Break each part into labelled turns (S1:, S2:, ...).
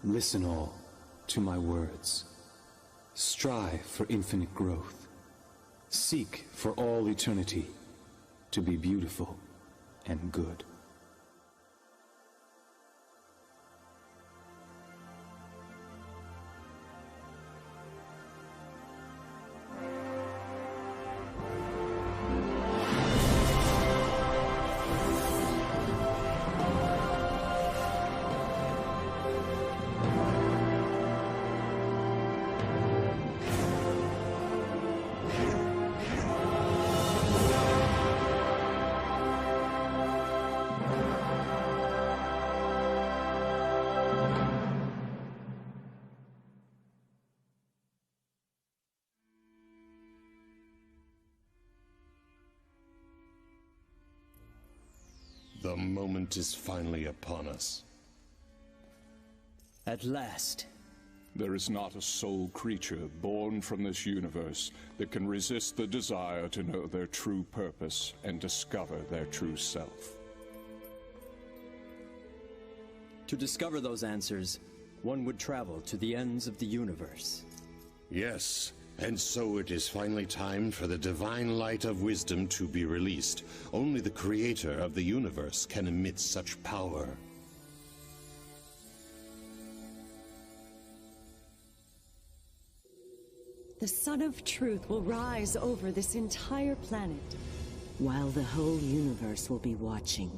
S1: Listen all to my words. Strive for infinite growth. Seek for all eternity to be beautiful and good.
S2: The moment is finally upon us.
S3: At last.
S4: There is not a soul creature born from this universe that can resist the desire to know their true purpose and discover their true self.
S3: To discover those answers, one would travel to the ends of the universe.
S2: Yes, and so it is finally time for the divine light of wisdom to be released. Only the creator of the universe can emit such power.
S5: The Sun of Truth will rise over this entire planet, while the whole universe will be watching.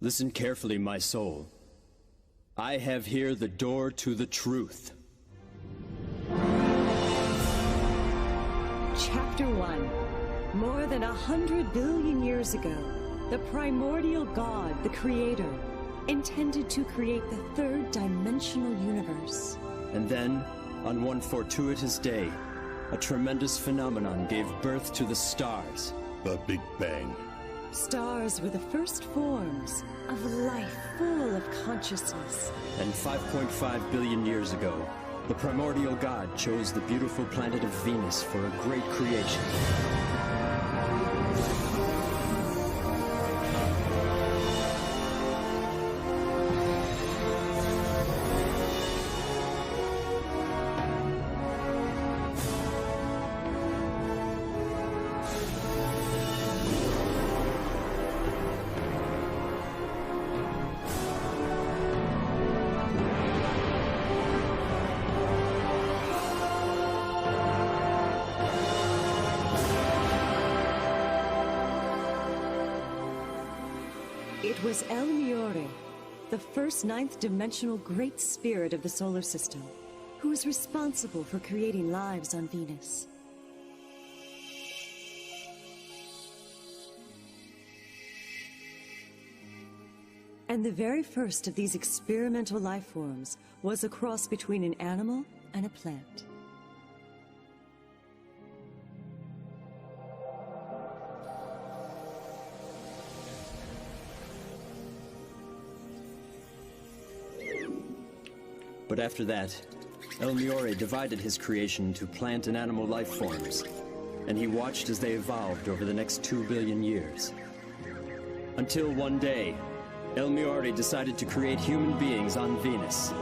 S3: Listen carefully, my soul. I have here the door to the truth.
S5: Chapter 1. More than 100 billion years ago, the primordial God, the Creator, intended to create the third dimensional universe.
S3: And then, on one fortuitous day, a tremendous phenomenon gave birth to the stars.
S2: The Big Bang.
S5: Stars were the first forms of life full of consciousness.
S3: And 5.5 billion years ago, the primordial God chose the beautiful planet of Venus for a great creation.
S5: It was El Miore, the first ninth-dimensional great spirit of the solar system, who was responsible for creating lives on Venus. And the very first of these experimental life forms was a cross between an animal and a plant.
S3: But after that, El Miore divided his creation into plant and animal life forms, and he watched as they evolved over the next 2 billion years. Until one day, El Miore decided to create human beings on Venus.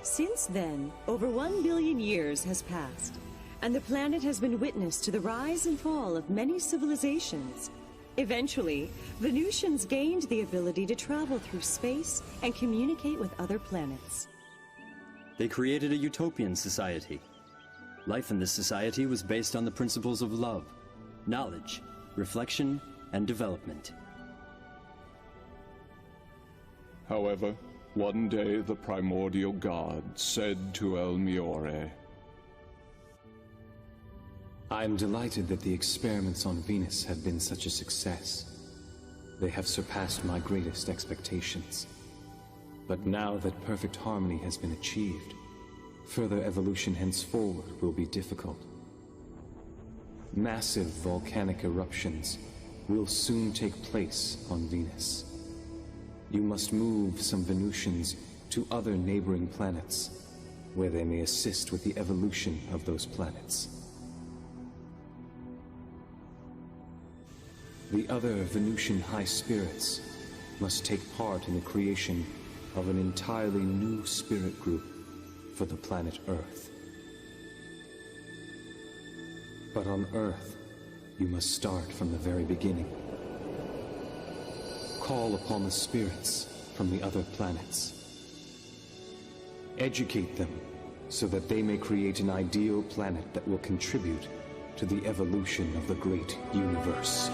S5: Since then, over 1 billion years has passed, and the planet has been witness to the rise and fall of many civilizations. Eventually, Venusians gained the ability to travel through space and communicate with other planets.
S3: They created a utopian society. Life in this society was based on the principles of love, knowledge, reflection, and development.
S4: However, one day the primordial God said to El Miore,
S1: I am delighted that the experiments on Venus have been such a success. They have surpassed my greatest expectations. But now that perfect harmony has been achieved, further evolution henceforward will be difficult. Massive volcanic eruptions will soon take place on Venus. You must move some Venusians to other neighboring planets, where they may assist with the evolution of those planets. The other Venusian high spirits must take part in the creation of an entirely new spirit group for the planet Earth. But on Earth, you must start from the very beginning. Call upon the spirits from the other planets. Educate them so that they may create an ideal planet that will contribute to the evolution of the great universe.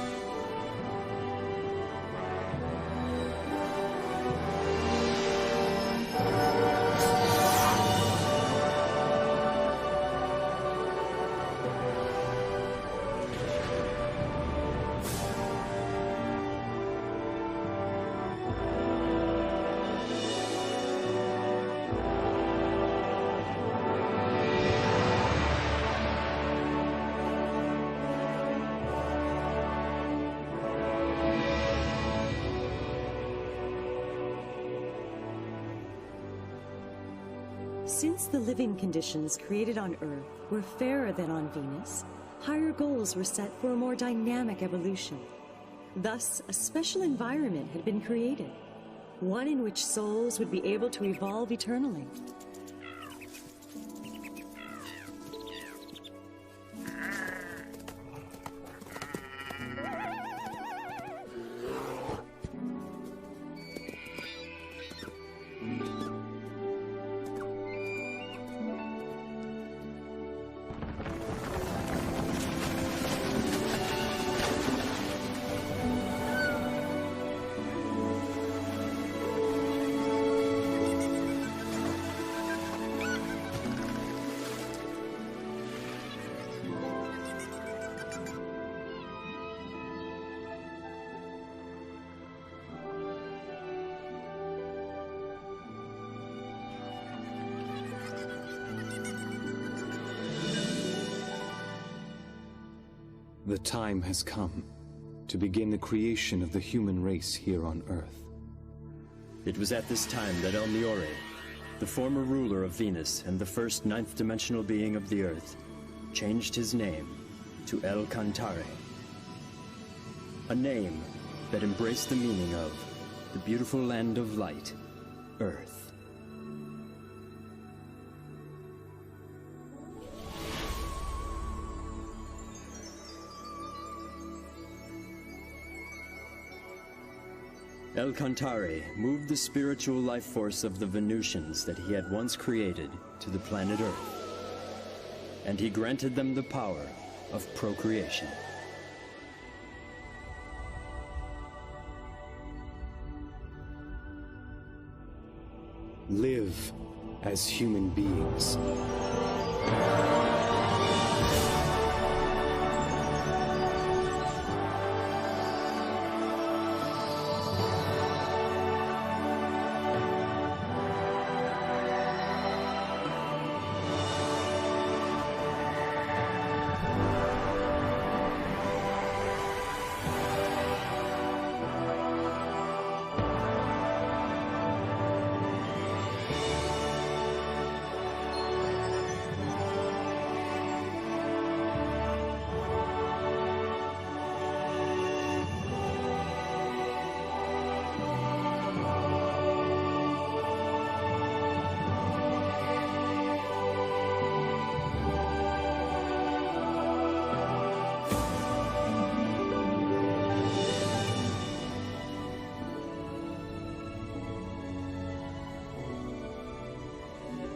S5: Since the living conditions created on Earth were fairer than on Venus, higher goals were set for a more dynamic evolution. Thus, a special environment had been created, one in which souls would be able to evolve eternally.
S1: The time has come to begin the creation of the human race here on Earth.
S3: It was at this time that El Miore, the former ruler of Venus and the first ninth-dimensional being of the Earth, changed his name to El Cantare. A name that embraced the meaning of the beautiful land of light, Earth. El Cantare moved the spiritual life force of the Venusians that he had once created to the planet Earth, and he granted them the power of procreation.
S1: Live as human beings.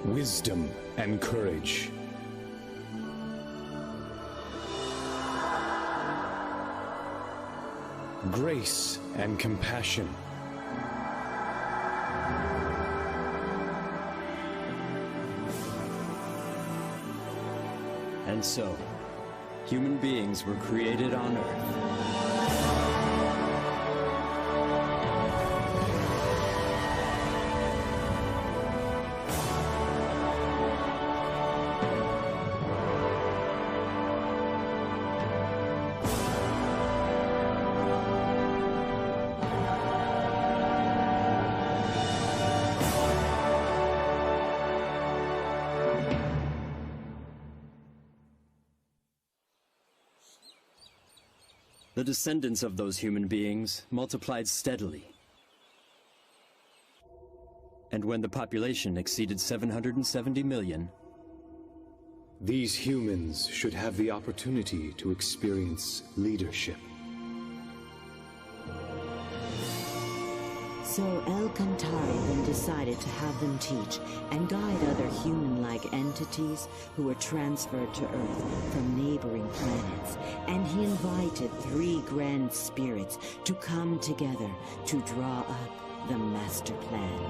S1: Wisdom and courage. Grace and compassion.
S3: And so, human beings were created on Earth. The descendants of those human beings multiplied steadily. And when the population exceeded 770 million,
S1: these humans should have the opportunity to experience leadership.
S6: So El Cantare then decided to have them teach and guide other human-like entities who were transferred to Earth from neighboring planets, and he invited 3 grand spirits to come together to draw up the master plan.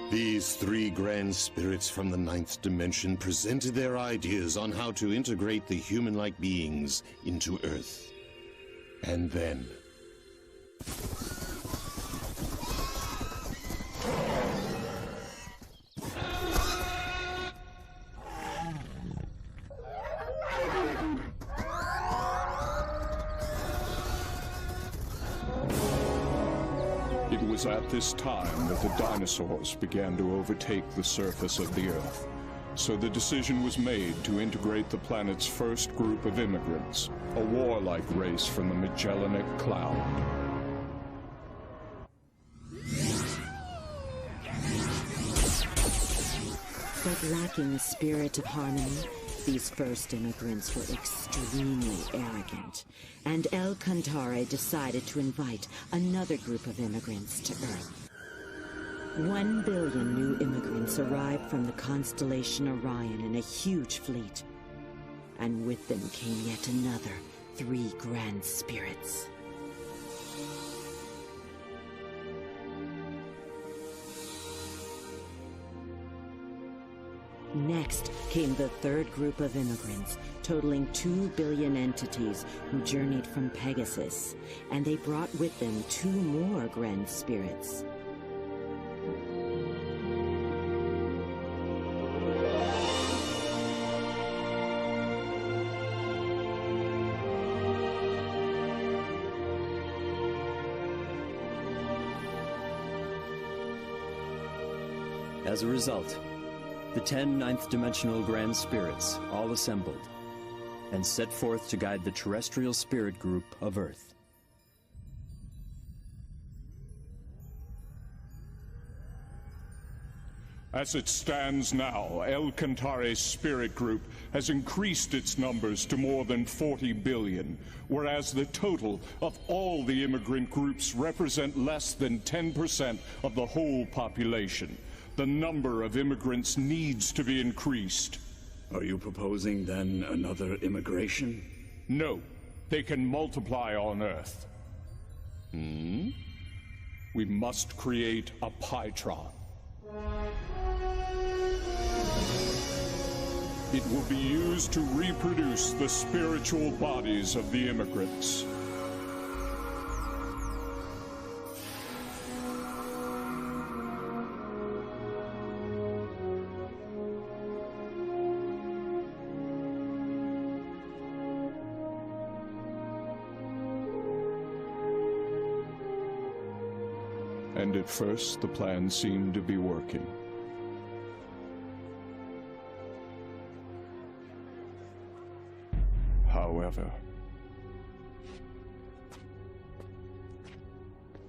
S2: These 3 grand spirits from the 9th dimension presented their ideas on how to integrate the human-like beings into Earth. And then...
S4: It was at this time that the dinosaurs began to overtake the surface of the Earth. So the decision was made to integrate the planet's first group of immigrants, a warlike race from the Magellanic Cloud.
S6: But lacking a spirit of harmony, these first immigrants were extremely arrogant, and El Cantare decided to invite another group of immigrants to Earth. 1 billion new immigrants arrived from the constellation Orion in a huge fleet, and with them came yet another 3 grand spirits. Next came the 3rd group of immigrants, totaling 2 billion entities who journeyed from Pegasus, and they brought with them 2 more grand spirits.
S3: as a result, the 10 ninth-dimensional grand spirits all assembled and set forth to guide the terrestrial spirit group of Earth.
S4: As it stands now, El Cantare's spirit group has increased its numbers to more than 40 billion, whereas the total of all the immigrant groups represent less than 10% of the whole population. The number of immigrants needs to be increased.
S7: Are you proposing, then, another immigration?
S4: No, they can multiply on Earth. We must create a Pytron. It will be used to reproduce the spiritual bodies of the immigrants. And at first, the plan seemed to be working. However,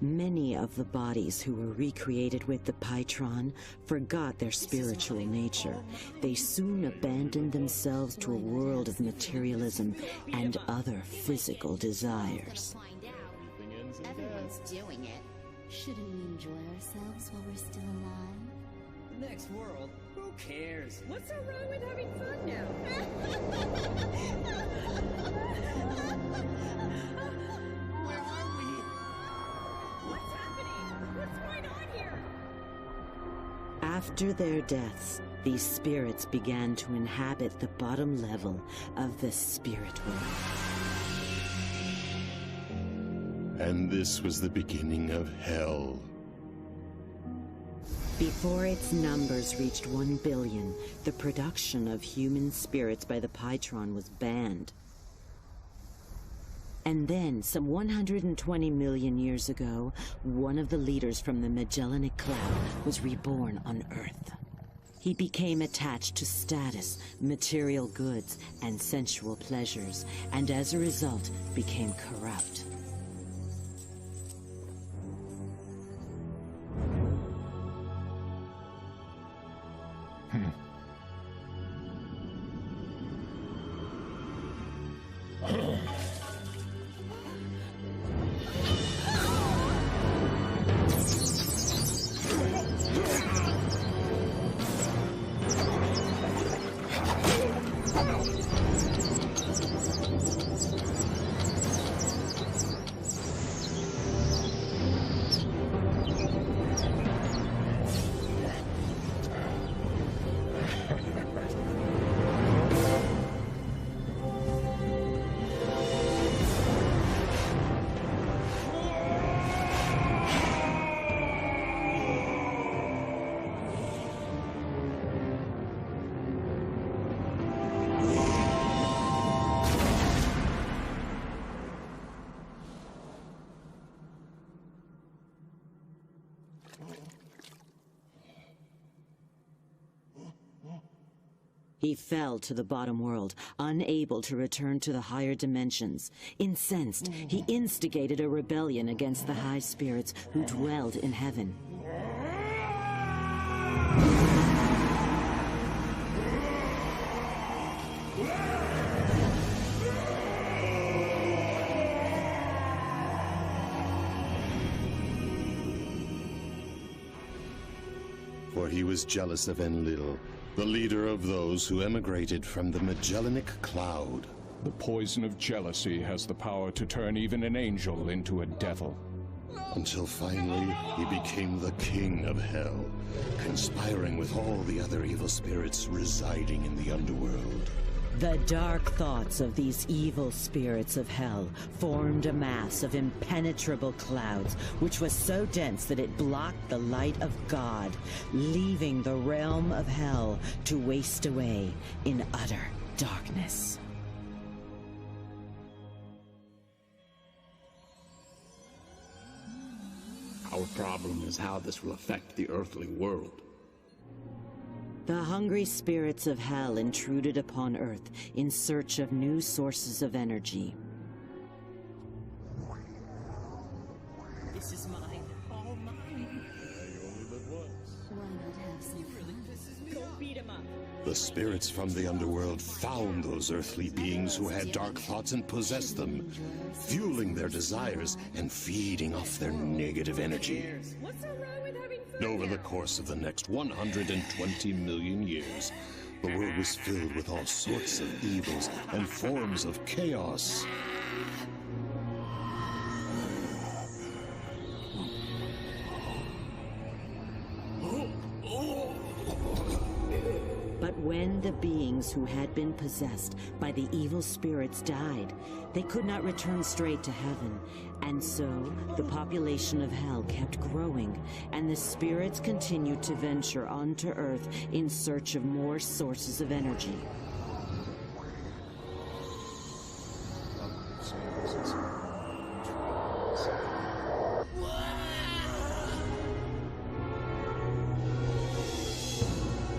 S6: many of the bodies who were recreated with the Pytron forgot their spiritual nature. They soon abandoned themselves to a world of materialism and other physical desires.
S8: Everyone's doing it. Shouldn't we enjoy ourselves while we're still alive?
S9: Next world? Who cares?
S5: What's so wrong with having fun now?
S9: Where are we?
S5: What's happening? What's going on here?
S6: After their deaths, these spirits began to inhabit the bottom level of the spirit world.
S2: And this was the beginning of hell.
S6: Before its numbers reached 1 billion, the production of human spirits by the Pytron was banned. And then, some 120 million years ago, one of the leaders from the Magellanic Cloud was reborn on Earth. He became attached to status, material goods, and sensual pleasures, and as a result, became corrupt. He fell to the bottom world, unable to return to the higher dimensions. Incensed, he instigated a rebellion against the high spirits who dwelled in heaven.
S2: For he was jealous of Enlil, the leader of those who emigrated from the Magellanic Cloud.
S4: The poison of jealousy has the power to turn even an angel into a devil.
S2: Until finally, he became the king of hell, conspiring with all the other evil spirits residing in the underworld.
S6: The dark thoughts of these evil spirits of hell formed a mass of impenetrable clouds, which was so dense that it blocked the light of God, leaving the realm of hell to waste away in utter darkness.
S7: Our problem is how this will affect the earthly world.
S6: The hungry spirits of hell intruded upon Earth in search of new sources of energy.
S9: This is mine, all mine.
S8: Why not have some fun?
S9: Go beat him up.
S2: The spirits from the underworld found those earthly beings who had dark thoughts and possessed them, fueling their desires and feeding off their negative energy.
S9: What's so wrong with having fun?
S2: Over the course of the next 120 million years, the world was filled with all sorts of evils and forms of chaos.
S6: But when the beings who had been possessed by the evil spirits died, they could not return straight to heaven. And so, the population of hell kept growing, and the spirits continued to venture onto Earth in search of more sources of energy.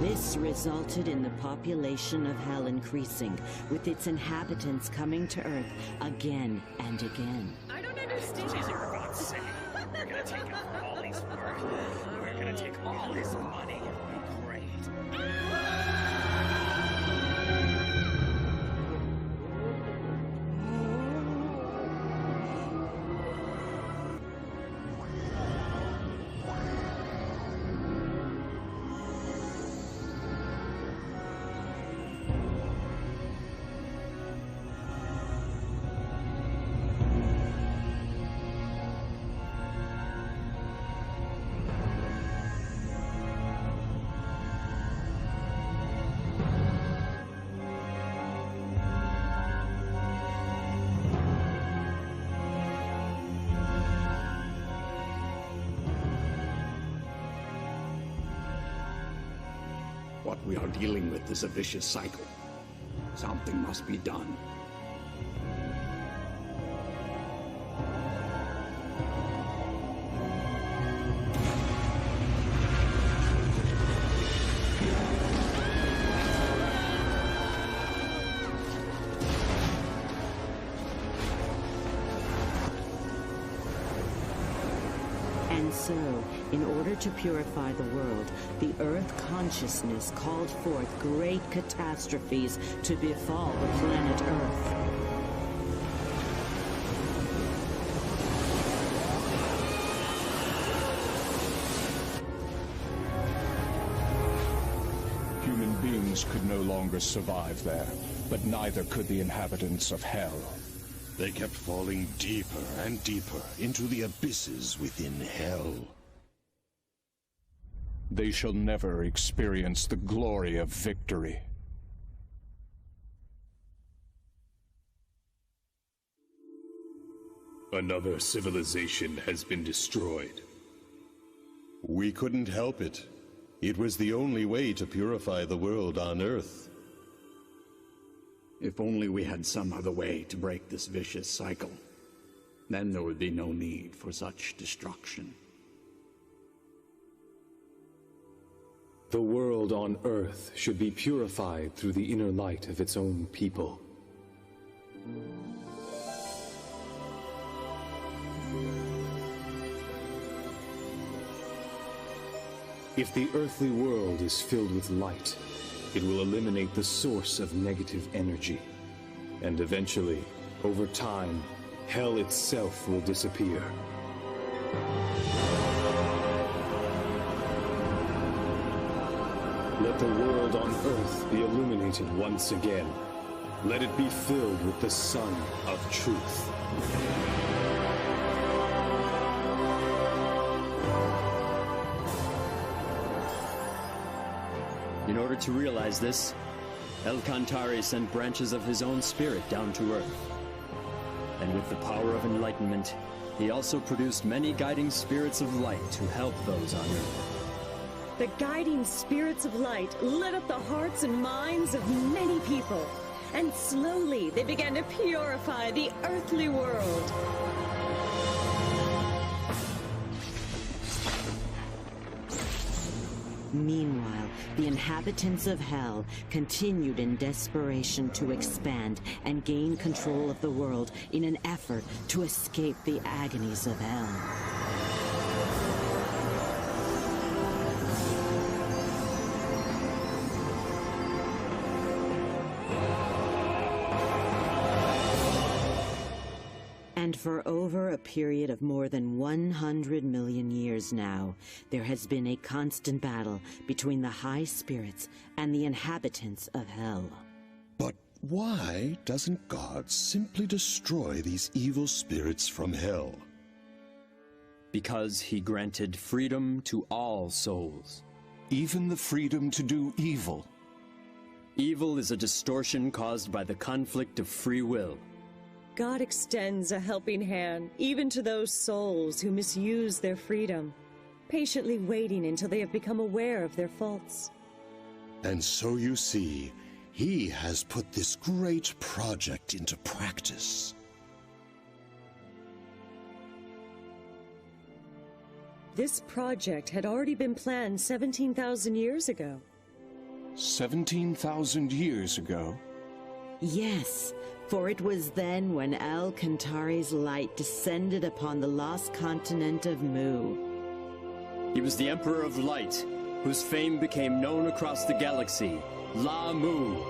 S6: This resulted in the population of hell increasing, with its inhabitants coming to Earth again and again.
S9: I don't understand. Jesus, for God's sake. We're gonna take all his work. We're gonna take all his money. Great.
S7: What we are dealing with is a vicious cycle. Something must be done.
S6: And so, in order to purify the world, the Earth consciousness called forth great catastrophes to befall the planet Earth.
S4: Human beings could no longer survive there, but neither could the inhabitants of Hell.
S2: They kept falling deeper and deeper into the abysses within Hell.
S4: They shall never experience the glory of victory.
S10: Another civilization has been destroyed.
S2: We couldn't help it. It was the only way to purify the world on Earth.
S7: If only we had some other way to break this vicious cycle. Then there would be no need for such destruction.
S1: The world on Earth should be purified through the inner light of its own people. If the earthly world is filled with light, it will eliminate the source of negative energy. And eventually, over time, Hell itself will disappear. Let the world on Earth be illuminated once again. Let it be filled with the sun of truth.
S3: In order to realize this, El Cantare sent branches of his own spirit down to Earth. And with the power of enlightenment, he also produced many guiding spirits of light to help those on Earth.
S5: The guiding spirits of light lit up the hearts and minds of many people, and slowly they began to purify the earthly world.
S6: Meanwhile, the inhabitants of Hell continued in desperation to expand and gain control of the world in an effort to escape the agonies of Hell. And for over a period of more than 100 million years now, there has been a constant battle between the high spirits and the inhabitants of Hell.
S2: But why doesn't God simply destroy these evil spirits from Hell?
S3: Because he granted freedom to all souls.
S4: Even the freedom to do evil.
S3: Evil is a distortion caused by the conflict of free will.
S5: God extends a helping hand even to those souls who misuse their freedom, patiently waiting until they have become aware of their faults.
S2: And so you see, he has put this great project into practice.
S5: This project had already been planned 17,000 years ago.
S4: 17,000 years ago?
S6: Yes, for it was then when El Cantare's light descended upon the lost continent of Mu.
S3: He was the Emperor of Light, whose fame became known across the galaxy, La Mu.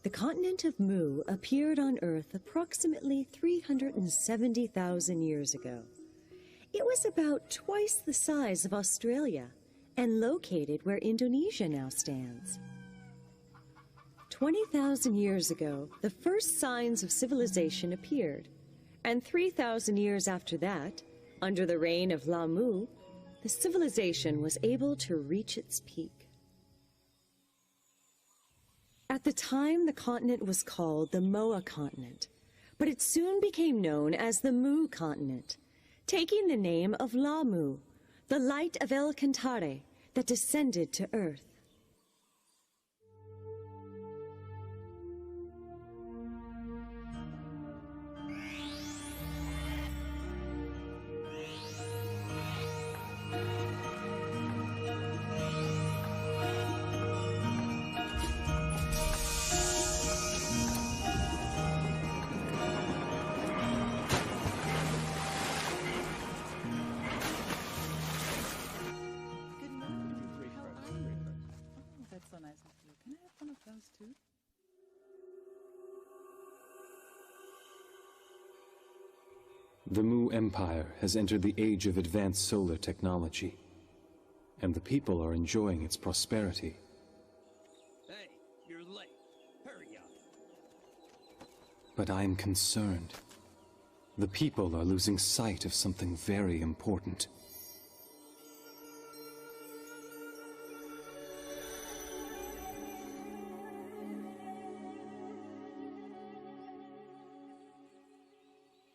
S5: The continent of Mu appeared on Earth approximately 370,000 years ago. It was about twice the size of Australia and located where Indonesia now stands. 20,000 years ago, the first signs of civilization appeared, and 3,000 years after that, Under the reign of Lamu, the civilization was able to reach its peak. At the time, the continent was called the Moa continent, but it soon became known as the Mu continent, taking the name of Lamu, the light of El Cantare that descended to Earth.
S1: The Mu Empire has entered the age of advanced solar technology, and the people are enjoying its prosperity.
S3: Hey, you're late. Hurry up.
S1: But I'm concerned. The people are losing sight of something very important.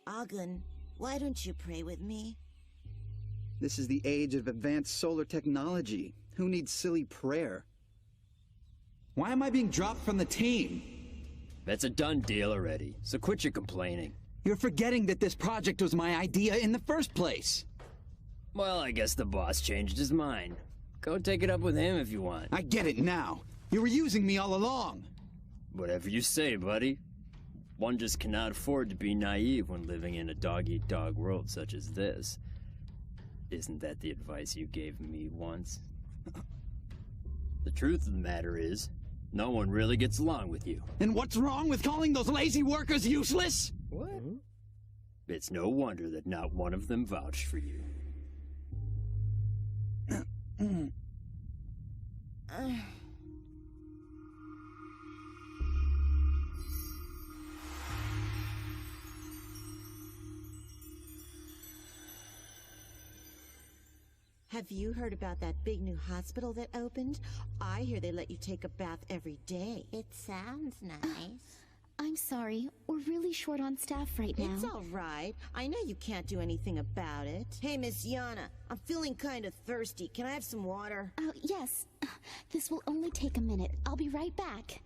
S11: Agun, why don't you pray with me?
S12: This is the age of advanced solar technology. Who needs silly prayer? Why am I being dropped from the team?
S3: That's a done deal already, so quit your complaining.
S12: You're forgetting that this project was my idea in the first place.
S3: Well, I guess the boss changed his mind. Go take it up with him if you want.
S12: I get it now. You were using me all along.
S3: Whatever you say, buddy. One just cannot afford to be naive when living in a dog-eat-dog world such as this. Isn't that the advice you gave me once? The truth of the matter is, no one really gets along with you.
S12: And what's wrong with calling those lazy workers useless?
S3: What? It's no wonder that not one of them vouched for you.
S11: Have you heard about that big new hospital that opened? I hear they let you take a bath every day.
S8: It sounds nice. I'm sorry, we're really short on staff right now.
S11: It's all right. I know you can't do anything about it. Hey, Miss Yana, I'm feeling kind of thirsty. Can I have some water?
S8: Yes. This will only take a minute. I'll be right back.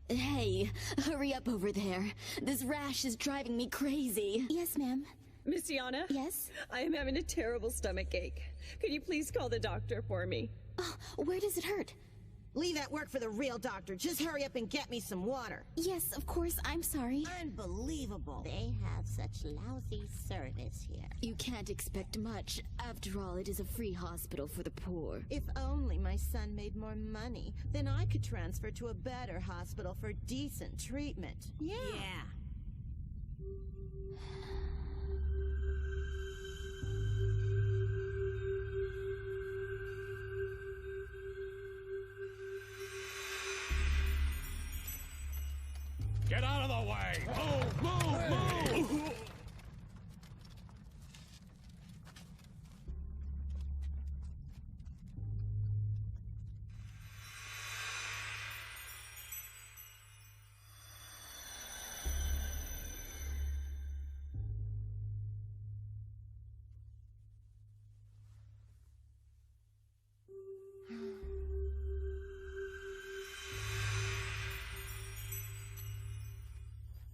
S8: Hey, hurry up over there. This rash is driving me crazy. Yes, ma'am.
S5: Miss Yana?
S8: Yes?
S5: I am having a terrible stomach ache. Could you please call the doctor for me?
S8: Oh, where does it hurt?
S11: Leave that work for the real doctor. Just hurry up and get me some water.
S8: Yes, of course. I'm sorry.
S11: Unbelievable.
S8: They have such lousy service here. You can't expect much. After all, it is a free hospital for the poor.
S11: If only my son made more money, then I could transfer to a better hospital for decent treatment. Yeah.
S9: Get out of the way! Move! Move! Move!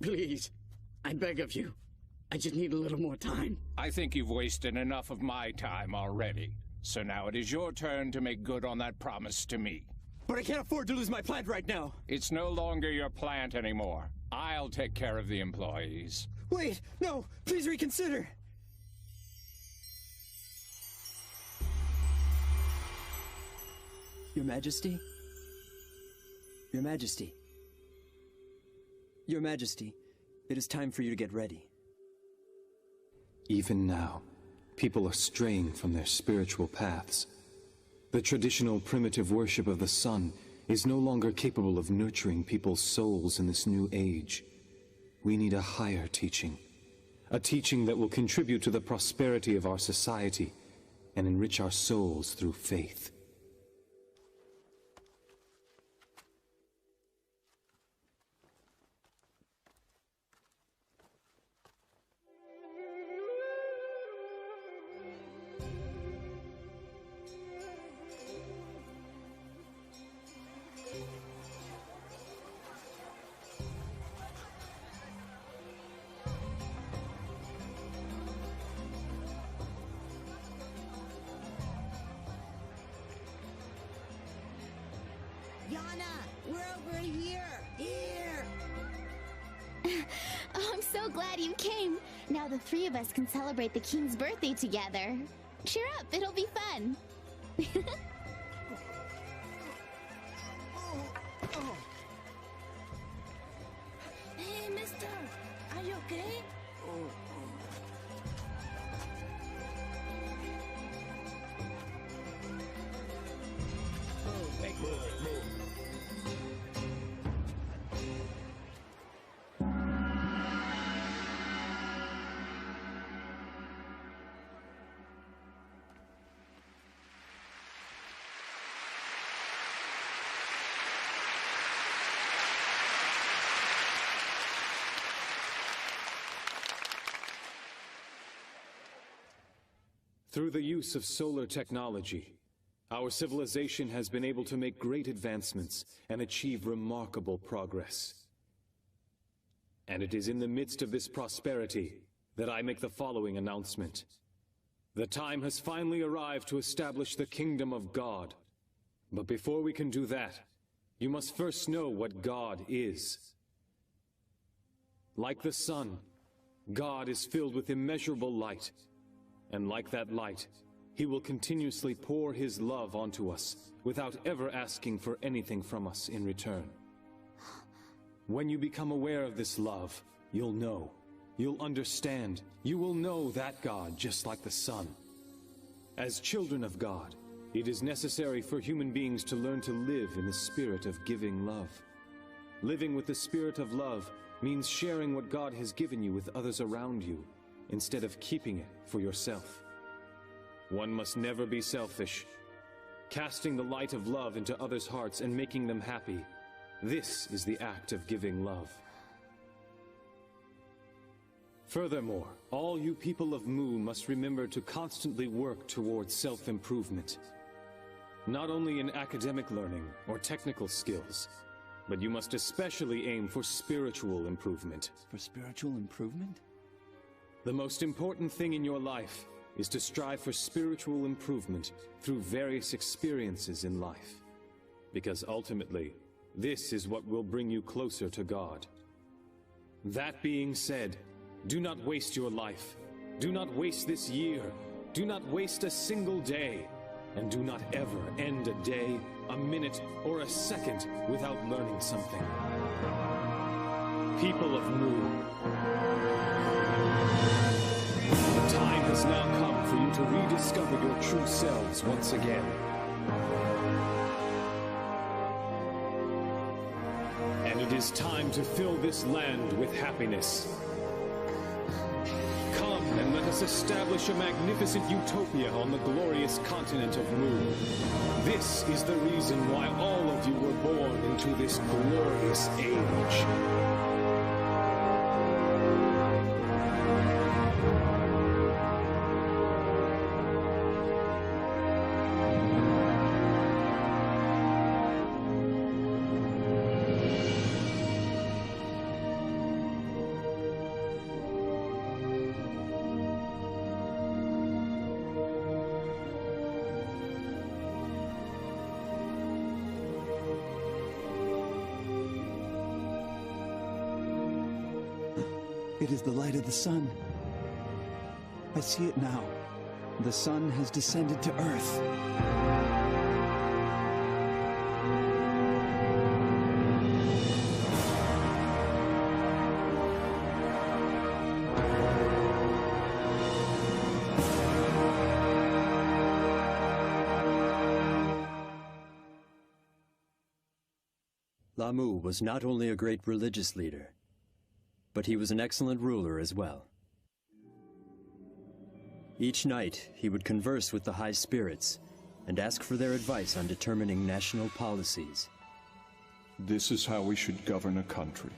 S7: Please, I beg of you. I just need a little more time.
S4: I think you've wasted enough of my time already. So now it is your turn to make good on that promise to me.
S12: But I can't afford to lose my plant right now.
S4: It's no longer your plant anymore. I'll take care of the employees.
S12: Wait, no, please reconsider.
S3: Your Majesty? Your Majesty? Your Majesty, it is time for you to get ready.
S1: Even now, people are straying from their spiritual paths. The traditional primitive worship of the sun is no longer capable of nurturing people's souls in this new age. We need a higher teaching, a teaching that will contribute to the prosperity of our society and enrich our souls through faith.
S11: Yana, we're over here! Here!
S8: Oh, I'm so glad you came. Now the three of us can celebrate the king's birthday together. Cheer up, it'll be fun.
S11: Hey, mister! Are you okay?
S1: Through the use of solar technology, our civilization has been able to make great advancements and achieve remarkable progress. And it is in the midst of this prosperity that I make the following announcement. The time has finally arrived to establish the kingdom of God. But before we can do that, you must first know what God is. Like the sun, God is filled with immeasurable light. And like that light, He will continuously pour His love onto us without ever asking for anything from us in return. When you become aware of this love, you'll know, you'll understand, you will know that God just like the sun. As children of God, it is necessary for human beings to learn to live in the spirit of giving love. Living with the spirit of love means sharing what God has given you with others around you, instead of keeping it for yourself. One must never be selfish. Casting the light of love into others' hearts and making them happy, this is the act of giving love. Furthermore, all you people of Mu must remember to constantly work towards self-improvement. Not only in academic learning or technical skills, but you must especially aim for spiritual improvement.
S12: For spiritual improvement?
S1: The most important thing in your life is to strive for spiritual improvement through various experiences in life. Because ultimately, this is what will bring you closer to God. That being said, do not waste your life. Do not waste this year. Do not waste a single day. And do not ever end a day, a minute, or a second without learning something. People of Mu, the time has now come for you to rediscover your true selves once again. And it is time to fill this land with happiness. Come and let us establish a magnificent utopia on the glorious continent of Mu. This is the reason why all of you were born into this glorious age.
S12: It is the light of the sun. I see it now. The sun has descended to Earth.
S3: Lamu was not only a great religious leader, but he was an excellent ruler as well. Each night, he would converse with the high spirits and ask for their advice on determining national policies.
S4: This is how we should govern a country.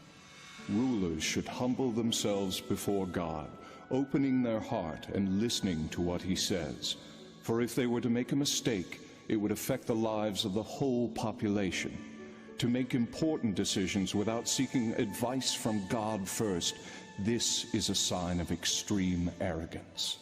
S4: Rulers should humble themselves before God, opening their heart and listening to what he says. For if they were to make a mistake, it would affect the lives of the whole population. To make important decisions without seeking advice from God first, this is a sign of extreme arrogance.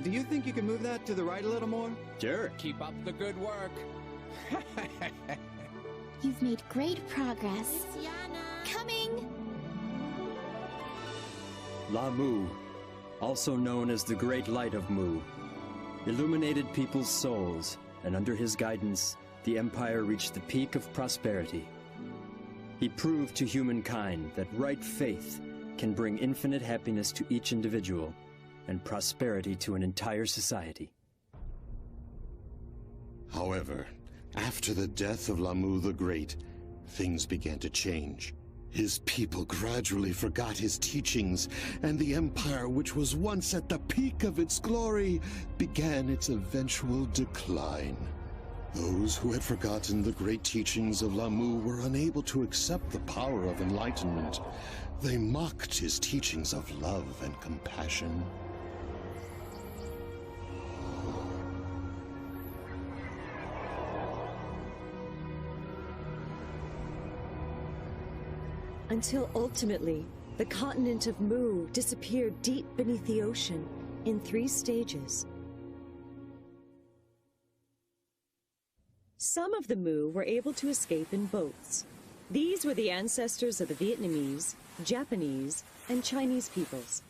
S12: Do you think you can move that to the right a little more?
S3: Sure.
S13: Keep up the good work.
S8: You've made great progress. Coming!
S3: La Mu, also known as the Great Light of Mu, illuminated people's souls, and under his guidance, the Empire reached the peak of prosperity. He proved to humankind that right faith can bring infinite happiness to each individual and prosperity to an entire society.
S2: However, after the death of Lamu the Great, things began to change. His people gradually forgot his teachings, and the empire, which was once at the peak of its glory, began its eventual decline. Those who had forgotten the great teachings of Lamu were unable to accept the power of enlightenment. They mocked his teachings of love and compassion.
S5: Until ultimately, the continent of Mu disappeared deep beneath the ocean in 3 stages. Some of the Mu were able to escape in boats. These were the ancestors of the Vietnamese, Japanese, and Chinese peoples.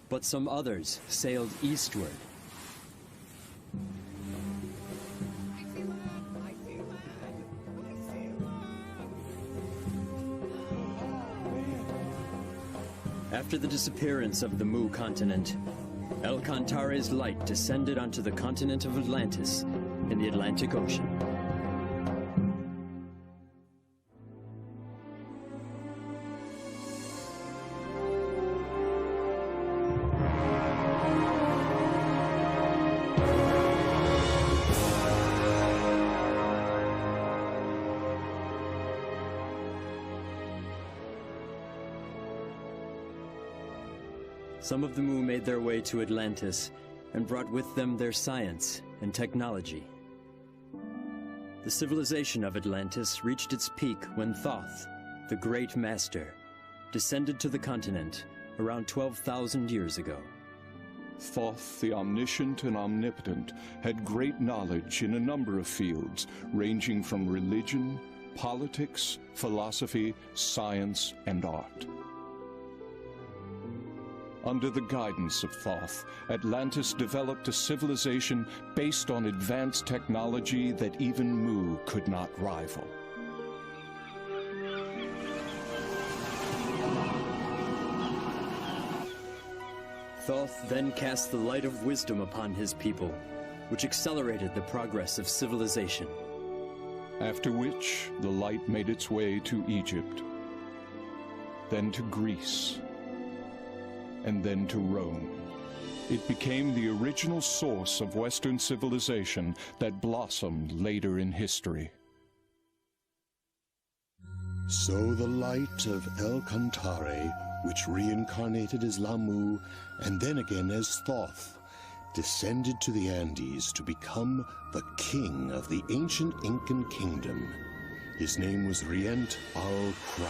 S3: But some others sailed eastward. After the disappearance of the Mu continent, El Cantare's light descended onto the continent of Atlantis in the Atlantic Ocean. Some of the Mu made their way to Atlantis and brought with them their science and technology. The civilization of Atlantis reached its peak when Thoth, the Great Master, descended to the continent around 12,000 years ago.
S4: Thoth, the omniscient and omnipotent, had great knowledge in a number of fields, ranging from religion, politics, philosophy, science, and art. Under the guidance of Thoth, Atlantis developed a civilization based on advanced technology that even Mu could not rival.
S3: Thoth then cast the light of wisdom upon his people, which accelerated the progress of civilization.
S4: After which, the light made its way to Egypt, then to Greece, and then to Rome. It became the original source of Western civilization that blossomed later in history.
S2: So the light of El Cantare, which reincarnated as Lamu and then again as Thoth, descended to the Andes to become the king of the ancient Incan kingdom. His name was Rient al-Crowd.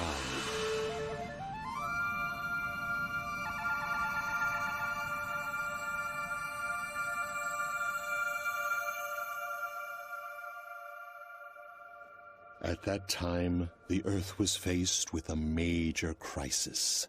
S2: At that time, the Earth was faced with a major crisis.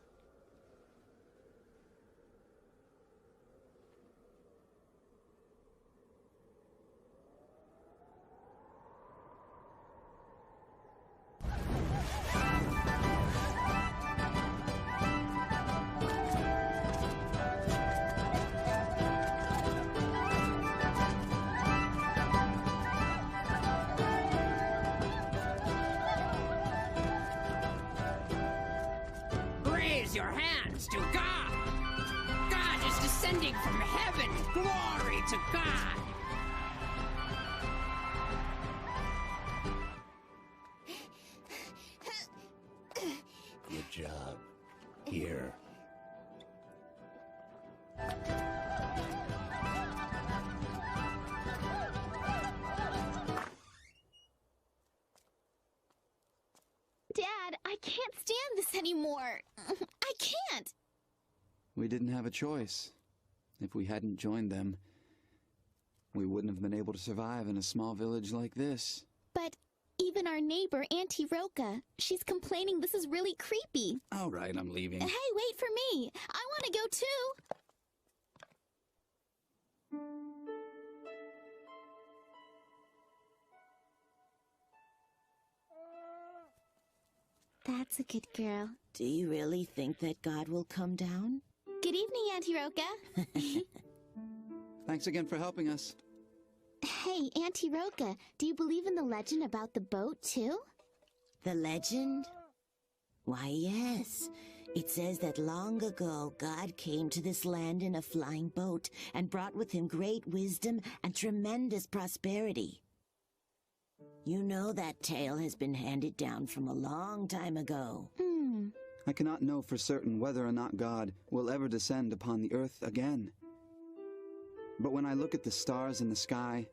S9: Raise your hands to God! God is descending from heaven! Glory to God!
S2: Good job. Here.
S8: Dad, I can't stand this anymore. I can't.
S12: We didn't have a choice. If we hadn't joined them, we wouldn't have been able to survive in a small village like this.
S8: But even our neighbor, Auntie Roca, she's complaining this is really creepy.
S12: All right, I'm leaving.
S8: Hey, wait for me. I want to go too. That's a good girl.
S6: Do you really think that God will come down?
S8: Good evening, Auntie Roca.
S12: Thanks again for helping us.
S8: Hey, Auntie Roca, do you believe in the legend about the boat, too?
S6: The legend? Why, yes. It says that long ago, God came to this land in a flying boat and brought with him great wisdom and tremendous prosperity. You know that tale has been handed down from a long time ago.
S12: I cannot know for certain whether or not God will ever descend upon the earth again. But when I look at the stars in the sky,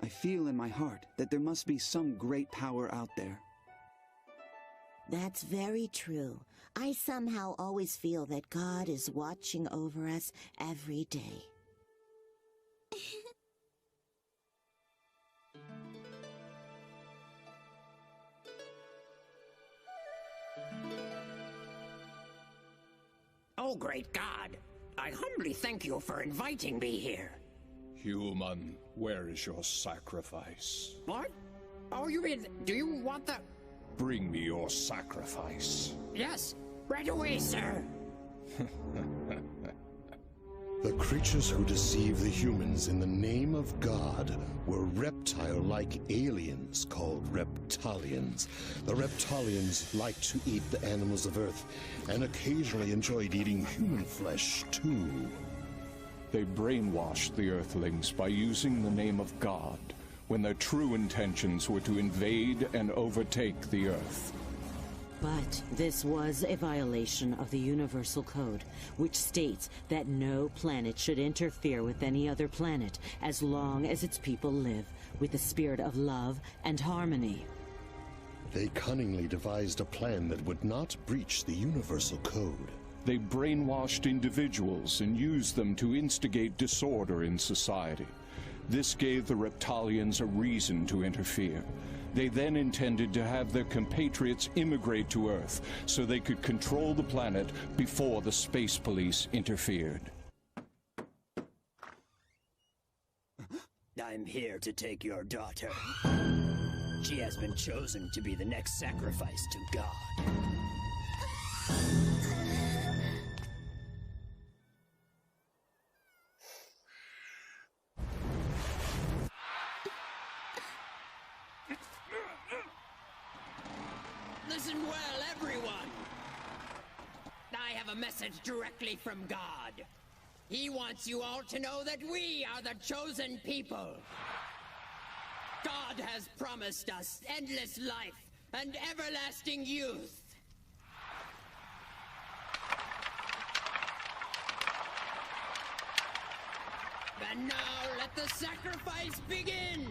S12: I feel in my heart that there must be some great power out there.
S6: That's very true. I somehow always feel that God is watching over us every day.
S9: Oh, great God! I humbly thank you for inviting me here.
S4: Human, where is your sacrifice?
S9: What? Oh, you mean, do you want the...
S4: Bring me your sacrifice.
S9: Yes, right away, sir.
S2: The creatures who deceive the humans in the name of God were reptile-like aliens called reptilians. The reptilians liked to eat the animals of Earth and occasionally enjoyed eating human flesh, too.
S4: They brainwashed the Earthlings by using the name of God, when their true intentions were to invade and overtake the Earth.
S6: But this was a violation of the Universal Code, which states that no planet should interfere with any other planet as long as its people live with the spirit of love and harmony.
S2: They cunningly devised a plan that would not breach the Universal Code.
S4: They brainwashed individuals and used them to instigate disorder in society. This gave the Reptilians a reason to interfere. They then intended to have their compatriots immigrate to Earth so they could control the planet before the space police interfered.
S3: I'm here to take your daughter. She has been chosen to be the next sacrifice to God.
S13: Listen well, everyone. I have a message directly from God. He wants you all to know that we are the chosen people. God has promised us endless life and everlasting youth. And now let the sacrifice begin!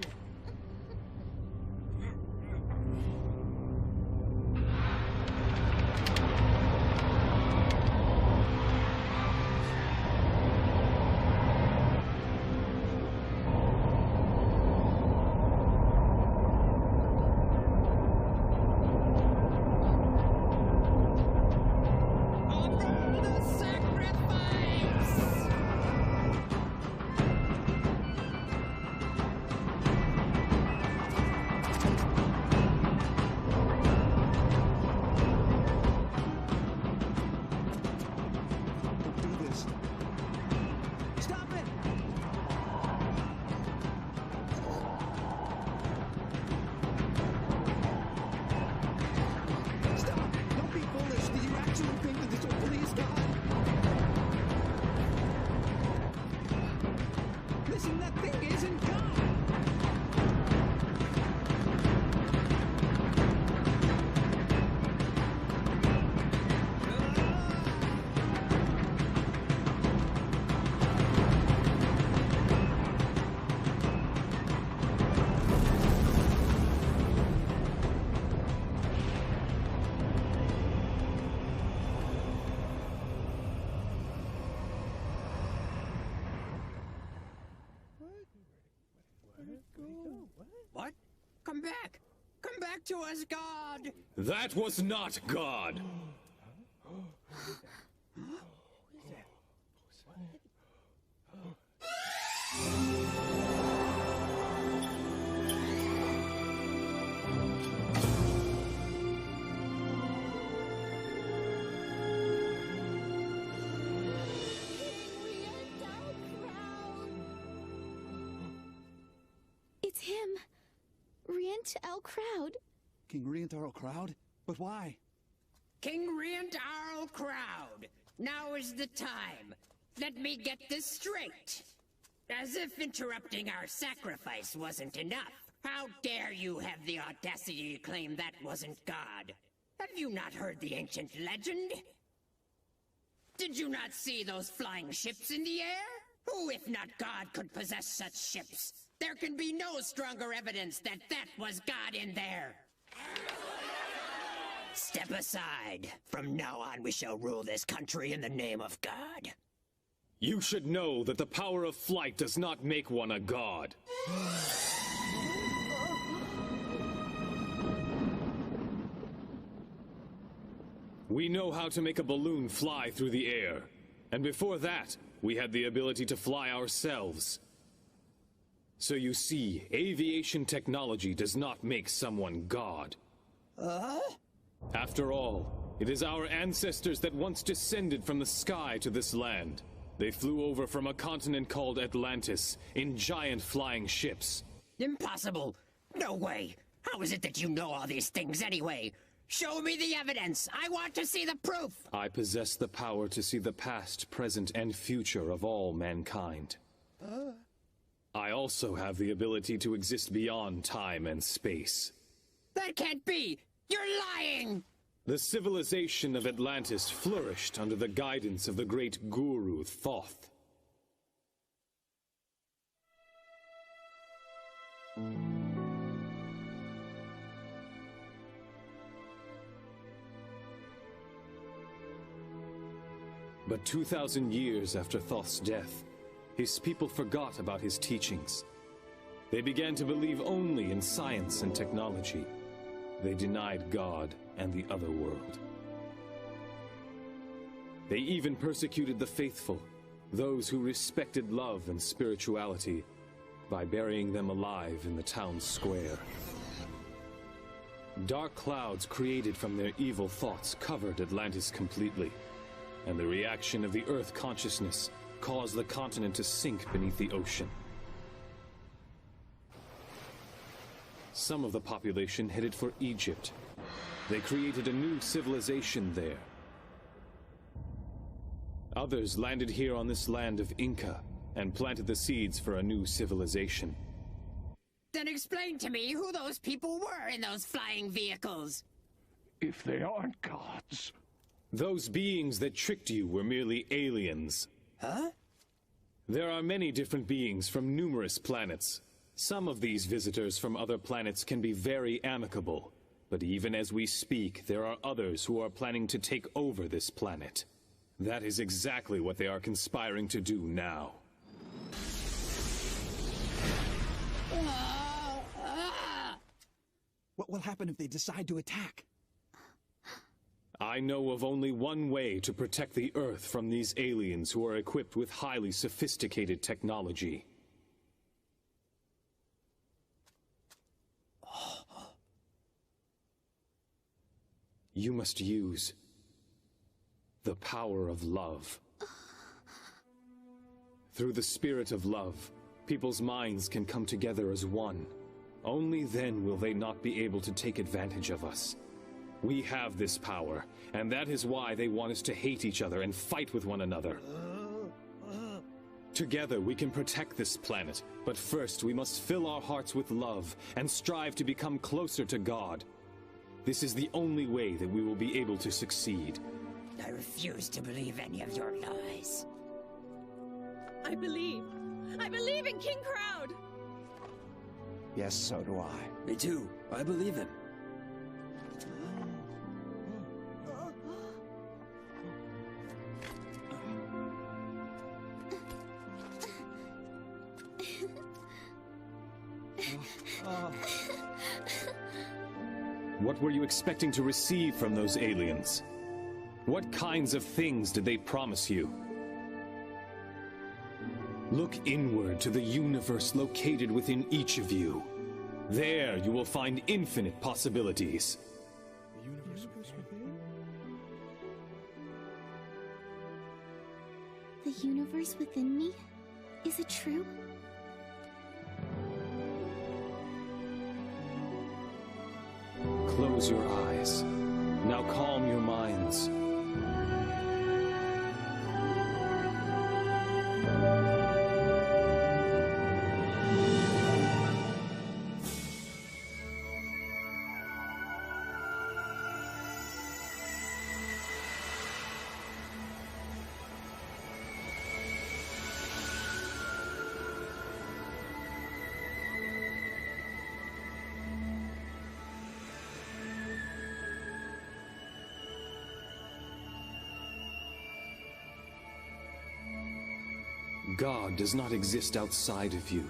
S13: What? Come back! Come back to us, God!
S10: That was not God!
S8: It's him. Rient El Crowd.
S12: King Rient El Crowd? But why?
S13: King Rient El Crowd! Now is the time. Let me get this straight. As if interrupting our sacrifice wasn't enough. How dare you have the audacity to claim that wasn't God? Have you not heard the ancient legend? Did you not see those flying ships in the air? Who, if not God, could possess such ships? There can be no stronger evidence that that was God in there. Step aside. From now on, we shall rule this country in the name of God.
S10: You should know that the power of flight does not make one a god. We know how to make a balloon fly through the air. And before that, we had the ability to fly ourselves. So you see, aviation technology does not make someone God. After all, it is our ancestors that once descended from the sky to this land. They flew over from a continent called Atlantis in giant flying ships.
S13: Impossible! No way! How is it that you know all these things anyway? Show me the evidence! I want to see the proof!
S10: I possess the power to see the past, present, and future of all mankind. I also have the ability to exist beyond time and space.
S13: That can't be! You're lying!
S10: The civilization of Atlantis flourished under the guidance of the great guru Thoth. But 2,000 years after Thoth's death, his people forgot about his teachings. They began to believe only in science and technology. They denied God and the other world. They even persecuted the faithful, those who respected love and spirituality, by burying them alive in the town square. Dark clouds created from their evil thoughts covered Atlantis completely, and the reaction of the Earth consciousness caused the continent to sink beneath the ocean. Some of the population headed for Egypt. They created a new civilization there. Others landed here on this land of Inca and planted the seeds for a new civilization.
S13: Then explain to me who those people were in those flying vehicles.
S4: If they aren't gods.
S10: Those beings that tricked you were merely aliens.
S13: Huh?
S10: There are many different beings from numerous planets. Some of these visitors from other planets can be very amicable, but even as we speak, there are others who are planning to take over this planet. That is exactly what they are conspiring to do now.
S14: What will happen if they decide to attack?
S10: I know of only one way to protect the Earth from these aliens who are equipped with highly sophisticated technology. You must use the power of love. Through the spirit of love, people's minds can come together as one. Only then will they not be able to take advantage of us. We have this power, and that is why they want us to hate each other and fight with one another. Together we can protect this planet, but first we must fill our hearts with love and strive to become closer to God. This is the only way that we will be able to succeed.
S13: I refuse to believe any of your lies.
S5: I believe in King Crowd!
S14: Yes, so do I.
S3: Me too. I believe him.
S10: What were you expecting to receive from those aliens? What kinds of things did they promise you? Look inward to the universe located within each of you. There you will find infinite possibilities.
S8: The universe within me? Is it true?
S10: Close your eyes. Now calm your minds. God does not exist outside of you.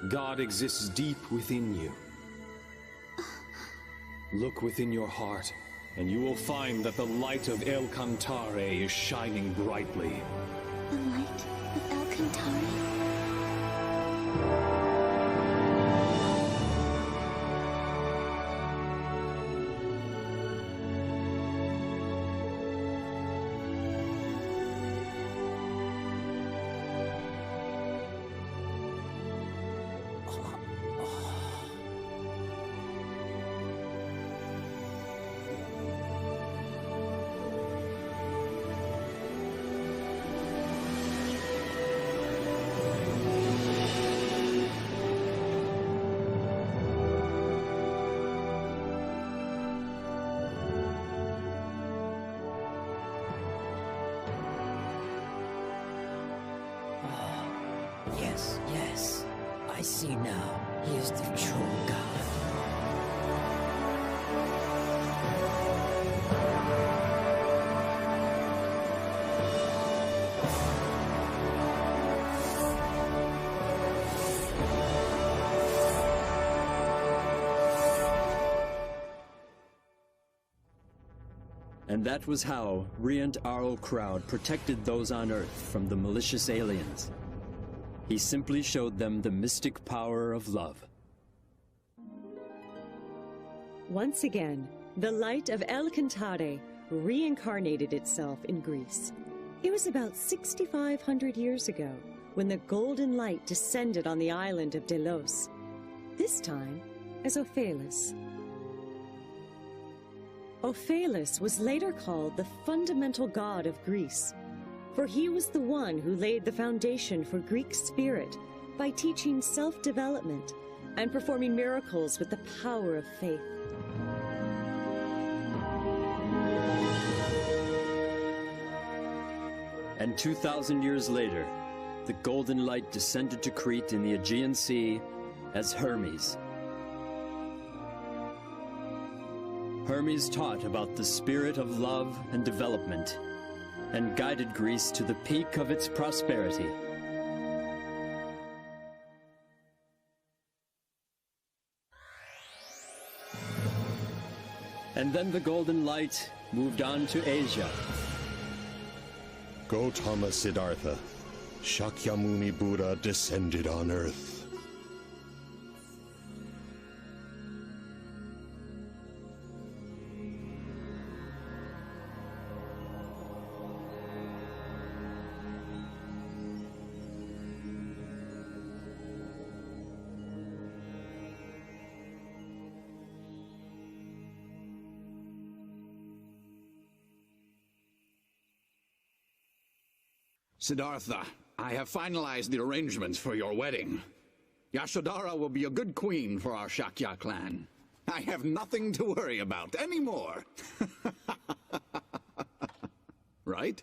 S10: God exists deep within you. Look within your heart, and you will find that the light of El Cantare is shining brightly.
S8: The light of El Cantare?
S13: Yes. I see now. He is the true God.
S3: And that was how Riant Arl Crowd protected those on Earth from the malicious aliens. He simply showed them the mystic power of love.
S5: Once again, the light of El Cantare reincarnated itself in Greece. It was about 6,500 years ago when the golden light descended on the island of Delos, this time as Ophelus. Ophelus was later called the fundamental god of Greece, for he was the one who laid the foundation for Greek spirit by teaching self-development and performing miracles with the power of faith.
S3: And 2,000 years later, the golden light descended to Crete in the Aegean Sea as Hermes. Hermes taught about the spirit of love and development, and guided Greece to the peak of its prosperity. And then the golden light moved on to Asia.
S2: Gautama Siddhartha, Shakyamuni Buddha descended on earth.
S7: Siddhartha, I have finalized the arrangements for your wedding. Yashodhara will be a good queen for our Shakya clan. I have nothing to worry about anymore. Right?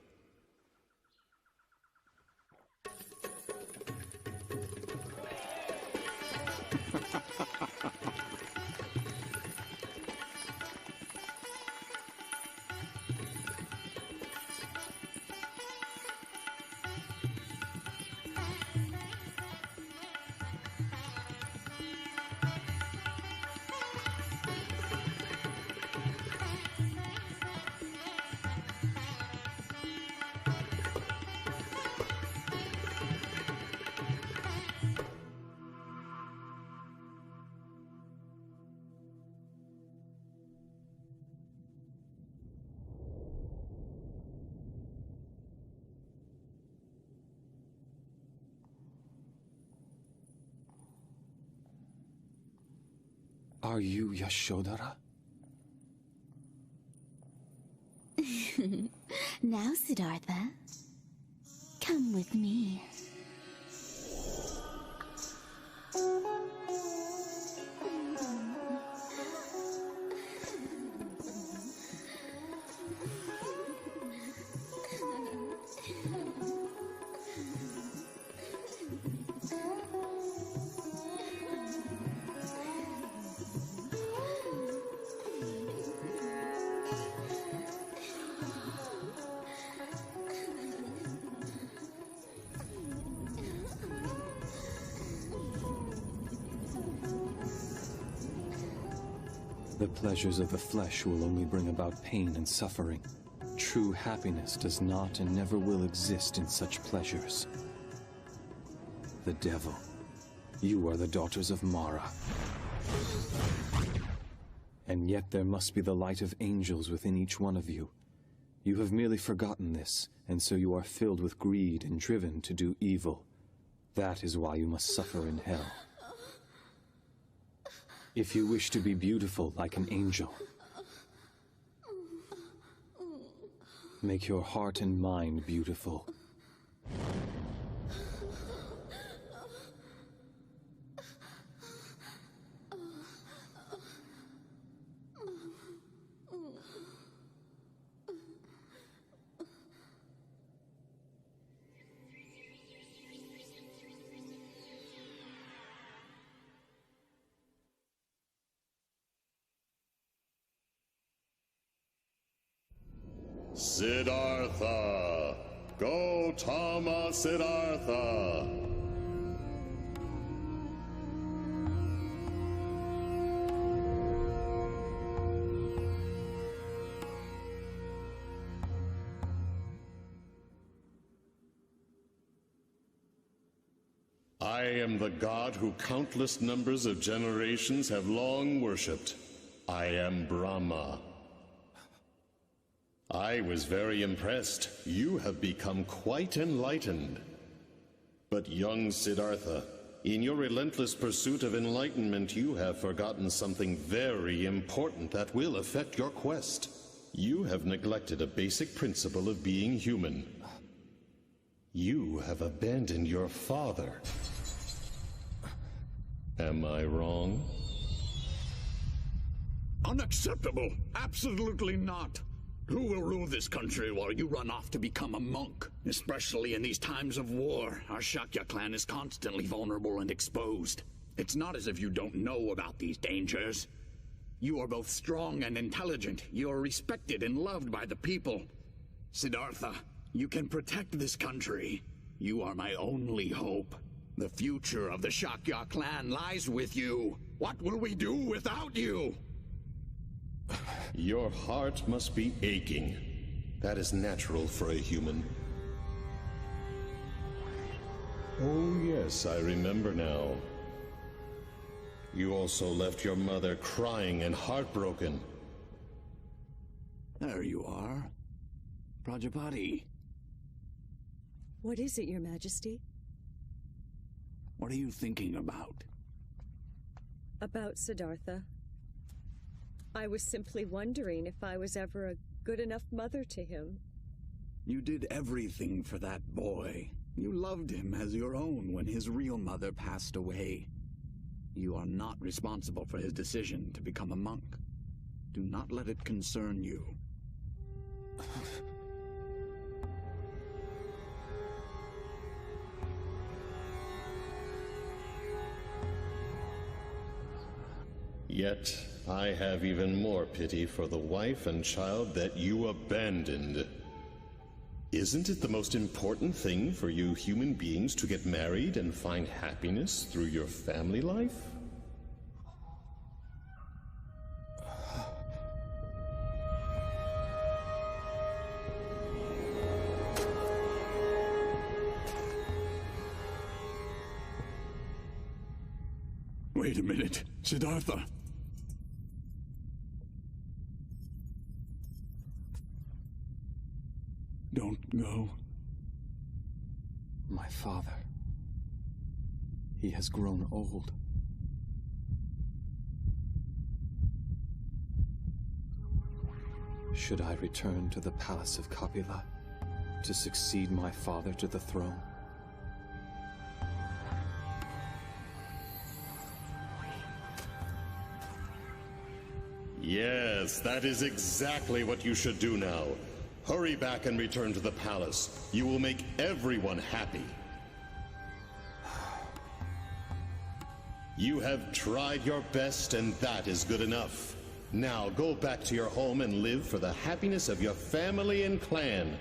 S1: Are you Yashodhara?
S8: Now, Siddhartha, come with me.
S1: The pleasures of the flesh will only bring about pain and suffering. True happiness does not and never will exist in such pleasures. The devil. You are the daughters of Mara. And yet there must be the light of angels within each one of you. You have merely forgotten this, and so you are filled with greed and driven to do evil. That is why you must suffer in hell. If you wish to be beautiful like an angel, make your heart and mind beautiful.
S2: Siddhartha! Gautama Siddhartha! I am the god who countless numbers of generations have long worshipped. I am Brahma. I was very impressed. You have become quite enlightened. But young Siddhartha, in your relentless pursuit of enlightenment, you have forgotten something very important that will affect your quest. You have neglected a basic principle of being human. You have abandoned your father. Am I wrong?
S7: Unacceptable! Absolutely not! Who will rule this country while you run off to become a monk? Especially in these times of war, our Shakya clan is constantly vulnerable and exposed. It's not as if you don't know about these dangers. You are both strong and intelligent. You are respected and loved by the people. Siddhartha, you can protect this country. You are my only hope. The future of the Shakya clan lies with you. What will we do without you?
S2: Your heart must be aching. That is natural for a human. Oh yes, I remember now. You also left your mother crying and heartbroken.
S7: There you are. Prajapati.
S5: What is it, Your Majesty?
S7: What are you thinking about?
S5: About Siddhartha. I was simply wondering if I was ever a good enough mother to him.
S7: You did everything for that boy. You loved him as your own when his real mother passed away. You are not responsible for his decision to become a monk. Do not let it concern you.
S2: Yet, I have even more pity for the wife and child that you abandoned. Isn't it the most important thing for you human beings to get married and find happiness through your family life?
S7: Wait a minute, Siddhartha. Don't go.
S1: My father. He has grown old. Should I return to the palace of Kapila to succeed my father to the throne?
S2: Yes, that is exactly what you should do now. Hurry back and return to the palace. You will make everyone happy. You have tried your best, and that is good enough. Now go back to your home and live for the happiness of your family and clan.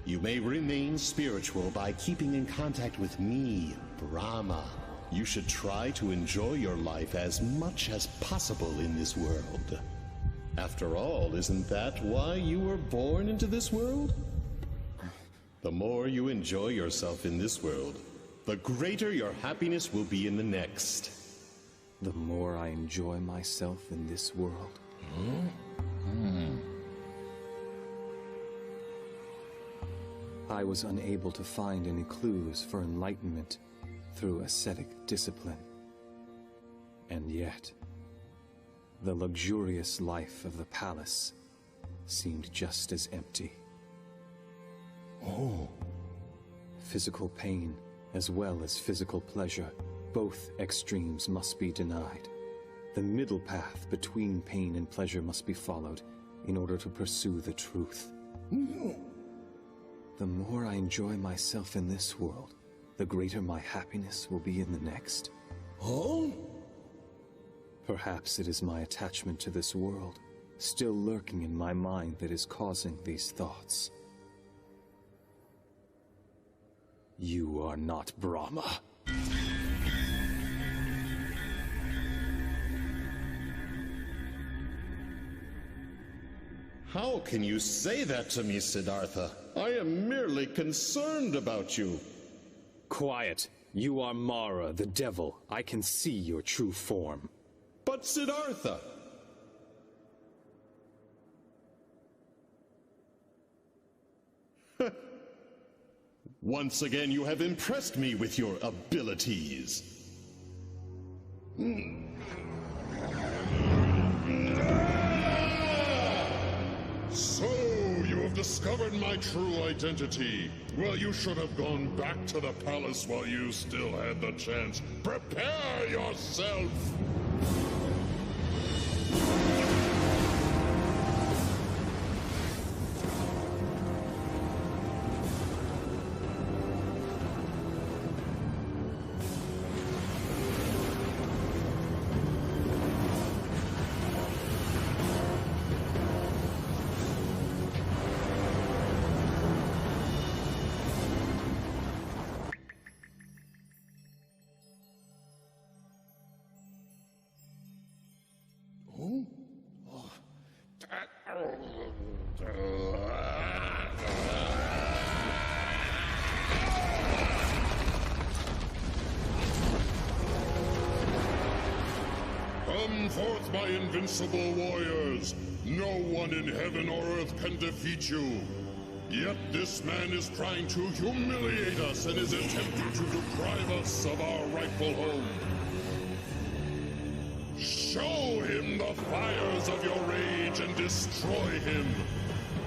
S2: You may remain spiritual by keeping in contact with me, Brahma. You should try to enjoy your life as much as possible in this world. After all, isn't that why you were born into this world? The more you enjoy yourself in this world, the greater your happiness will be in the next.
S1: The more I enjoy myself in this world. I was unable to find any clues for enlightenment through ascetic discipline. And yet, the luxurious life of the palace seemed just as empty.
S2: Oh.
S1: Physical pain, as well as physical pleasure, both extremes must be denied. The middle path between pain and pleasure must be followed in order to pursue the truth. The more I enjoy myself in this world, the greater my happiness will be in the next.
S2: Oh?
S1: Perhaps it is my attachment to this world, still lurking in my mind, that is causing these thoughts. You are not Brahma.
S2: How can you say that to me, Siddhartha? I am merely concerned about you.
S10: Quiet. You are Mara, the devil. I can see your true form.
S15: But Siddhartha!
S2: Once again, you have impressed me with your abilities.
S4: So, you have discovered my true identity. Well, you should have gone back to the palace while you still had the chance. Prepare yourself! Come forth, my invincible warriors! No one in heaven or earth can defeat you! Yet this man is trying to humiliate us and is attempting to deprive us of our rightful home. Show him the fires of your rage and destroy him!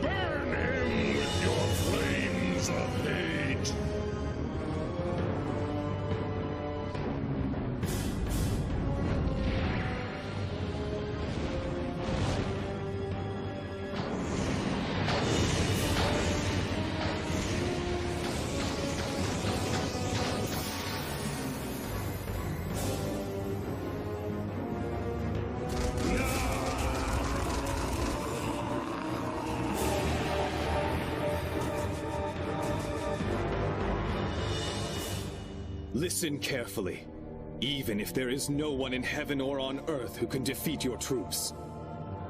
S4: Burn him with your flames of hate!
S10: Listen carefully. Even if there is no one in heaven or on earth who can defeat your troops,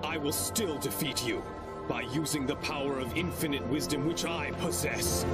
S10: I will still defeat you by using the power of infinite wisdom which I possess.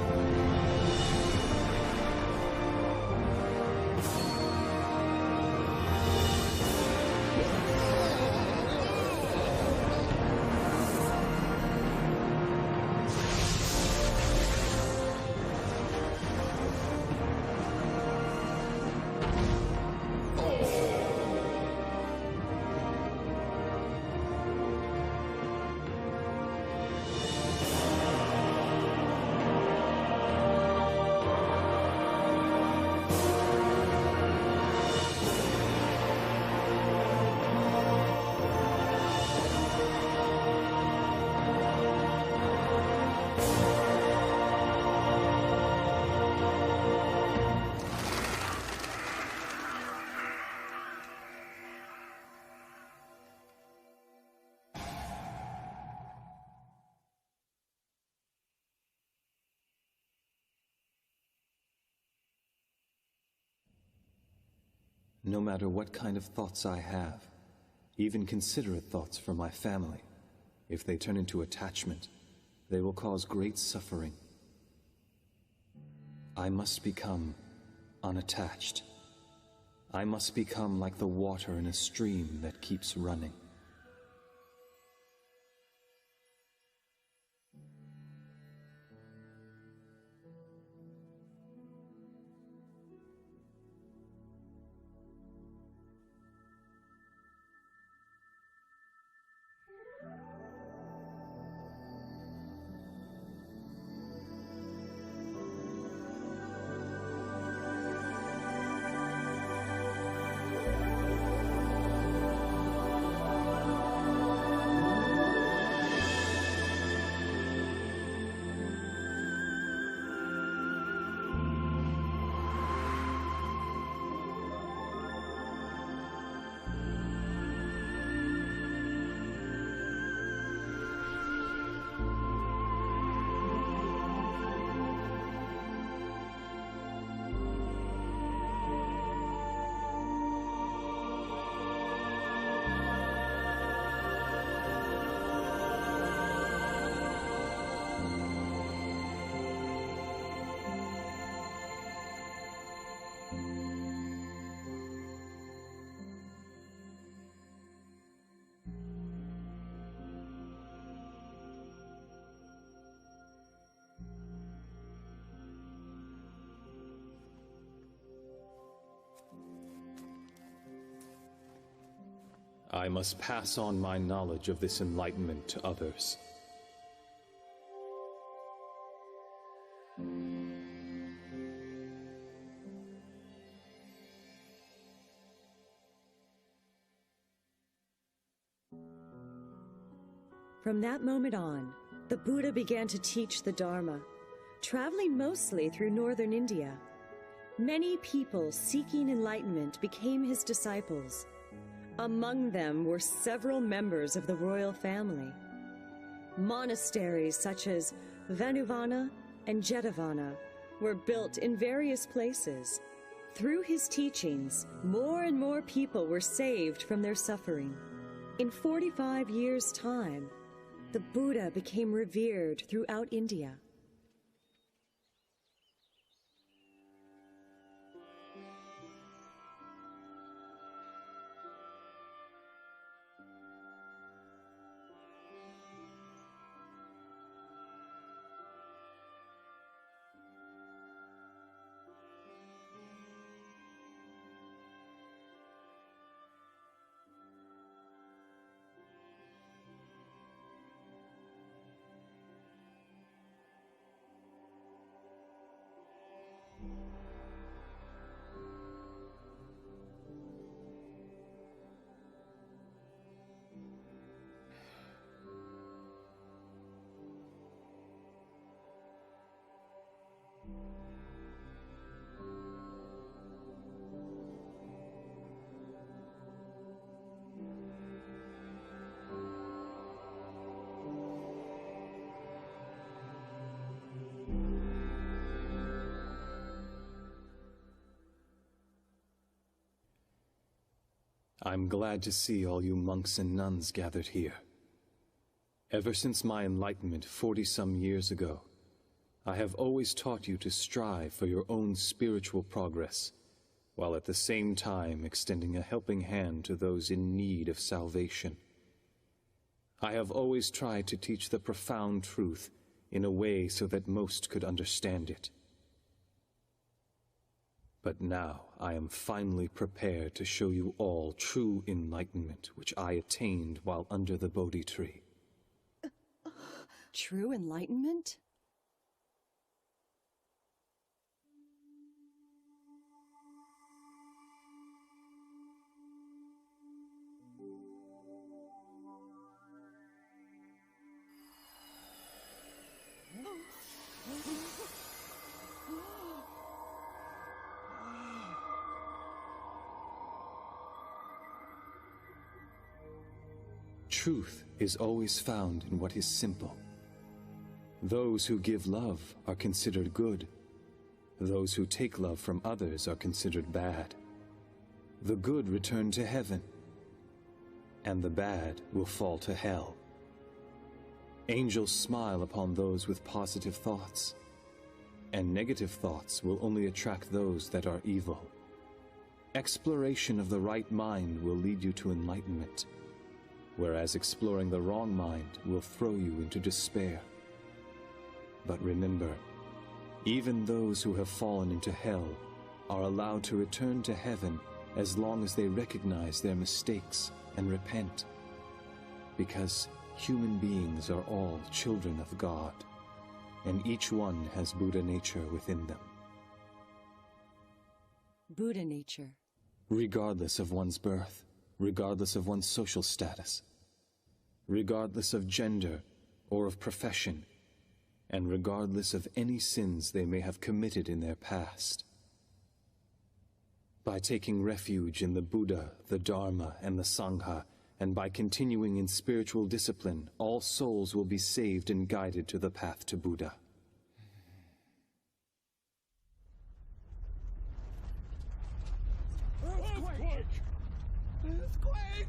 S1: No matter what kind of thoughts I have, even considerate thoughts for my family, if they turn into attachment, they will cause great suffering. I must become unattached. I must become like the water in a stream that keeps running.
S10: I must pass on my knowledge of this enlightenment to others.
S5: From that moment on, the Buddha began to teach the Dharma, traveling mostly through northern India. Many people seeking enlightenment became his disciples. Among them were several members of the royal family. Monasteries such as Vanuvana and Jetavana were built in various places. Through his teachings, more and more people were saved from their suffering. In 45 years' time, the Buddha became revered throughout India.
S10: I'm glad to see all you monks and nuns gathered here. Ever since my enlightenment 40-some years ago, I have always taught you to strive for your own spiritual progress, while at the same time extending a helping hand to those in need of salvation. I have always tried to teach the profound truth in a way so that most could understand it. But now I am finally prepared to show you all true enlightenment, which I attained while under the Bodhi tree.
S5: True enlightenment?
S1: Truth is always found in what is simple. Those who give love are considered good. Those who take love from others are considered bad. The good return to heaven, and the bad will fall to hell. Angels smile upon those with positive thoughts, and negative thoughts will only attract those that are evil. Exploration of the right mind will lead you to enlightenment, whereas exploring the wrong mind will throw you into despair. But remember, even those who have fallen into hell are allowed to return to heaven as long as they recognize their mistakes and repent, because human beings are all children of God, and each one has Buddha nature within them.
S5: Buddha nature.
S1: Regardless of one's birth, regardless of one's social status, regardless of gender or of profession, and regardless of any sins they may have committed in their past. By taking refuge in the Buddha, the Dharma, and the Sangha, and by continuing in spiritual discipline, all souls will be saved and guided to the path to Buddha.
S13: Earthquake! Earthquake!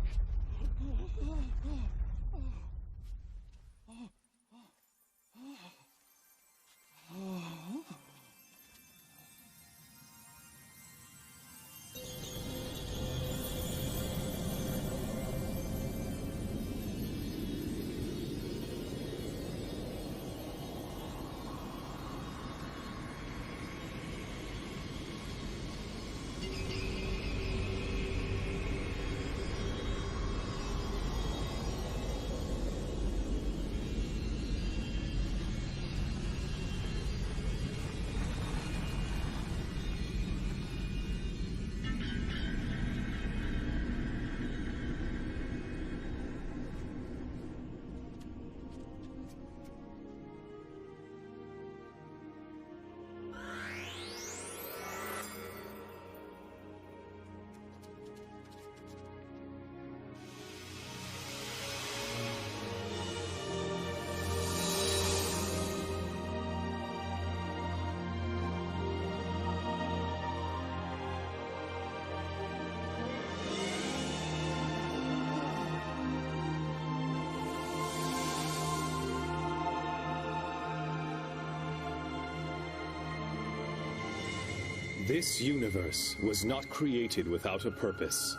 S10: This universe was not created without a purpose.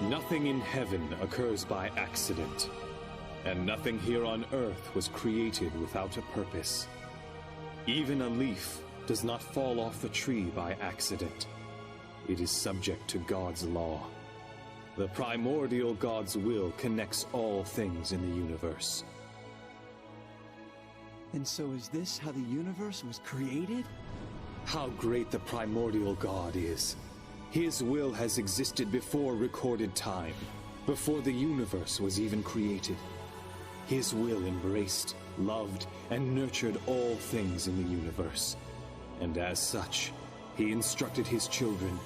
S10: Nothing in heaven occurs by accident, and nothing here on earth was created without a purpose. Even a leaf does not fall off the tree by accident. It is subject to God's law. The primordial God's will connects all things in the universe.
S12: And so is this how the universe was created?
S10: How great the primordial God is! His will has existed before recorded time, before the universe was even created. His will embraced, loved, and nurtured all things in the universe. And as such, he instructed his children,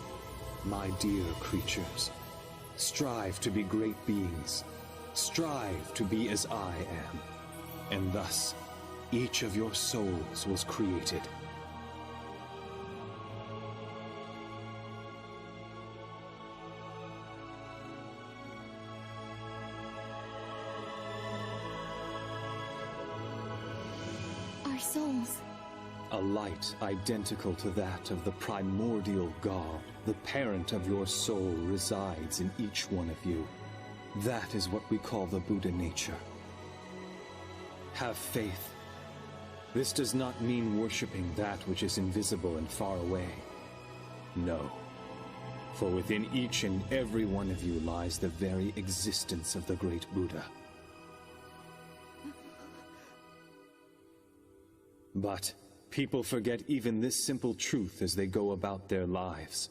S10: "My dear creatures, strive to be great beings. Strive to be as I am." And thus, each of your souls was created.
S8: Our souls.
S10: A light identical to that of the primordial God, the parent of your soul, resides in each one of you. That is what we call the Buddha nature. Have faith. This does not mean worshipping that which is invisible and far away. No. For within each and every one of you lies the very existence of the great Buddha. But people forget even this simple truth as they go about their lives.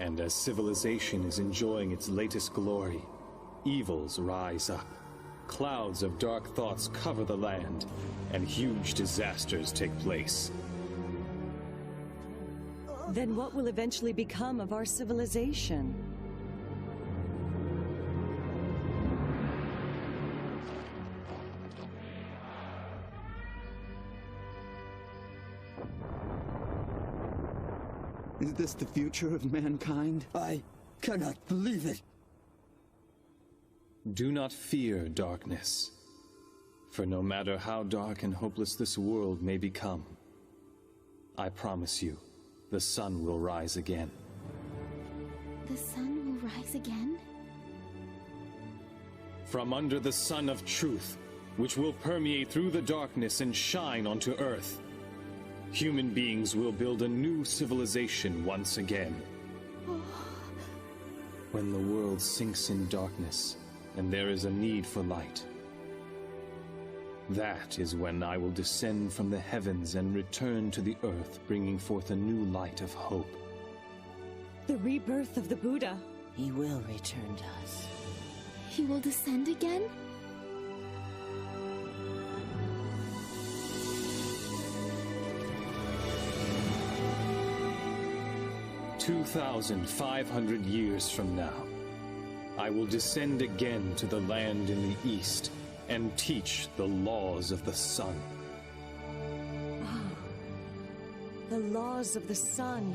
S10: And as civilization is enjoying its latest glory, evils rise up. Clouds of dark thoughts cover the land, and huge disasters take place.
S5: Then what will eventually become of our civilization?
S12: Is this the future of mankind?
S16: I cannot believe it.
S10: Do not fear darkness, for no matter how dark and hopeless this world may become, I promise you, the sun will rise again.
S8: The sun will rise again?
S10: From under the sun of truth, which will permeate through the darkness and shine onto earth, human beings will build a new civilization once again. When the world sinks in darkness, and there is a need for light, that is when I will descend from the heavens and return to the earth, bringing forth a new light of hope.
S5: The rebirth of the Buddha.
S6: He will return to us.
S8: He will descend again?
S10: 2,500 years from now, I will descend again to the land in the east and teach the laws of the sun.
S5: Ah, the laws of the sun.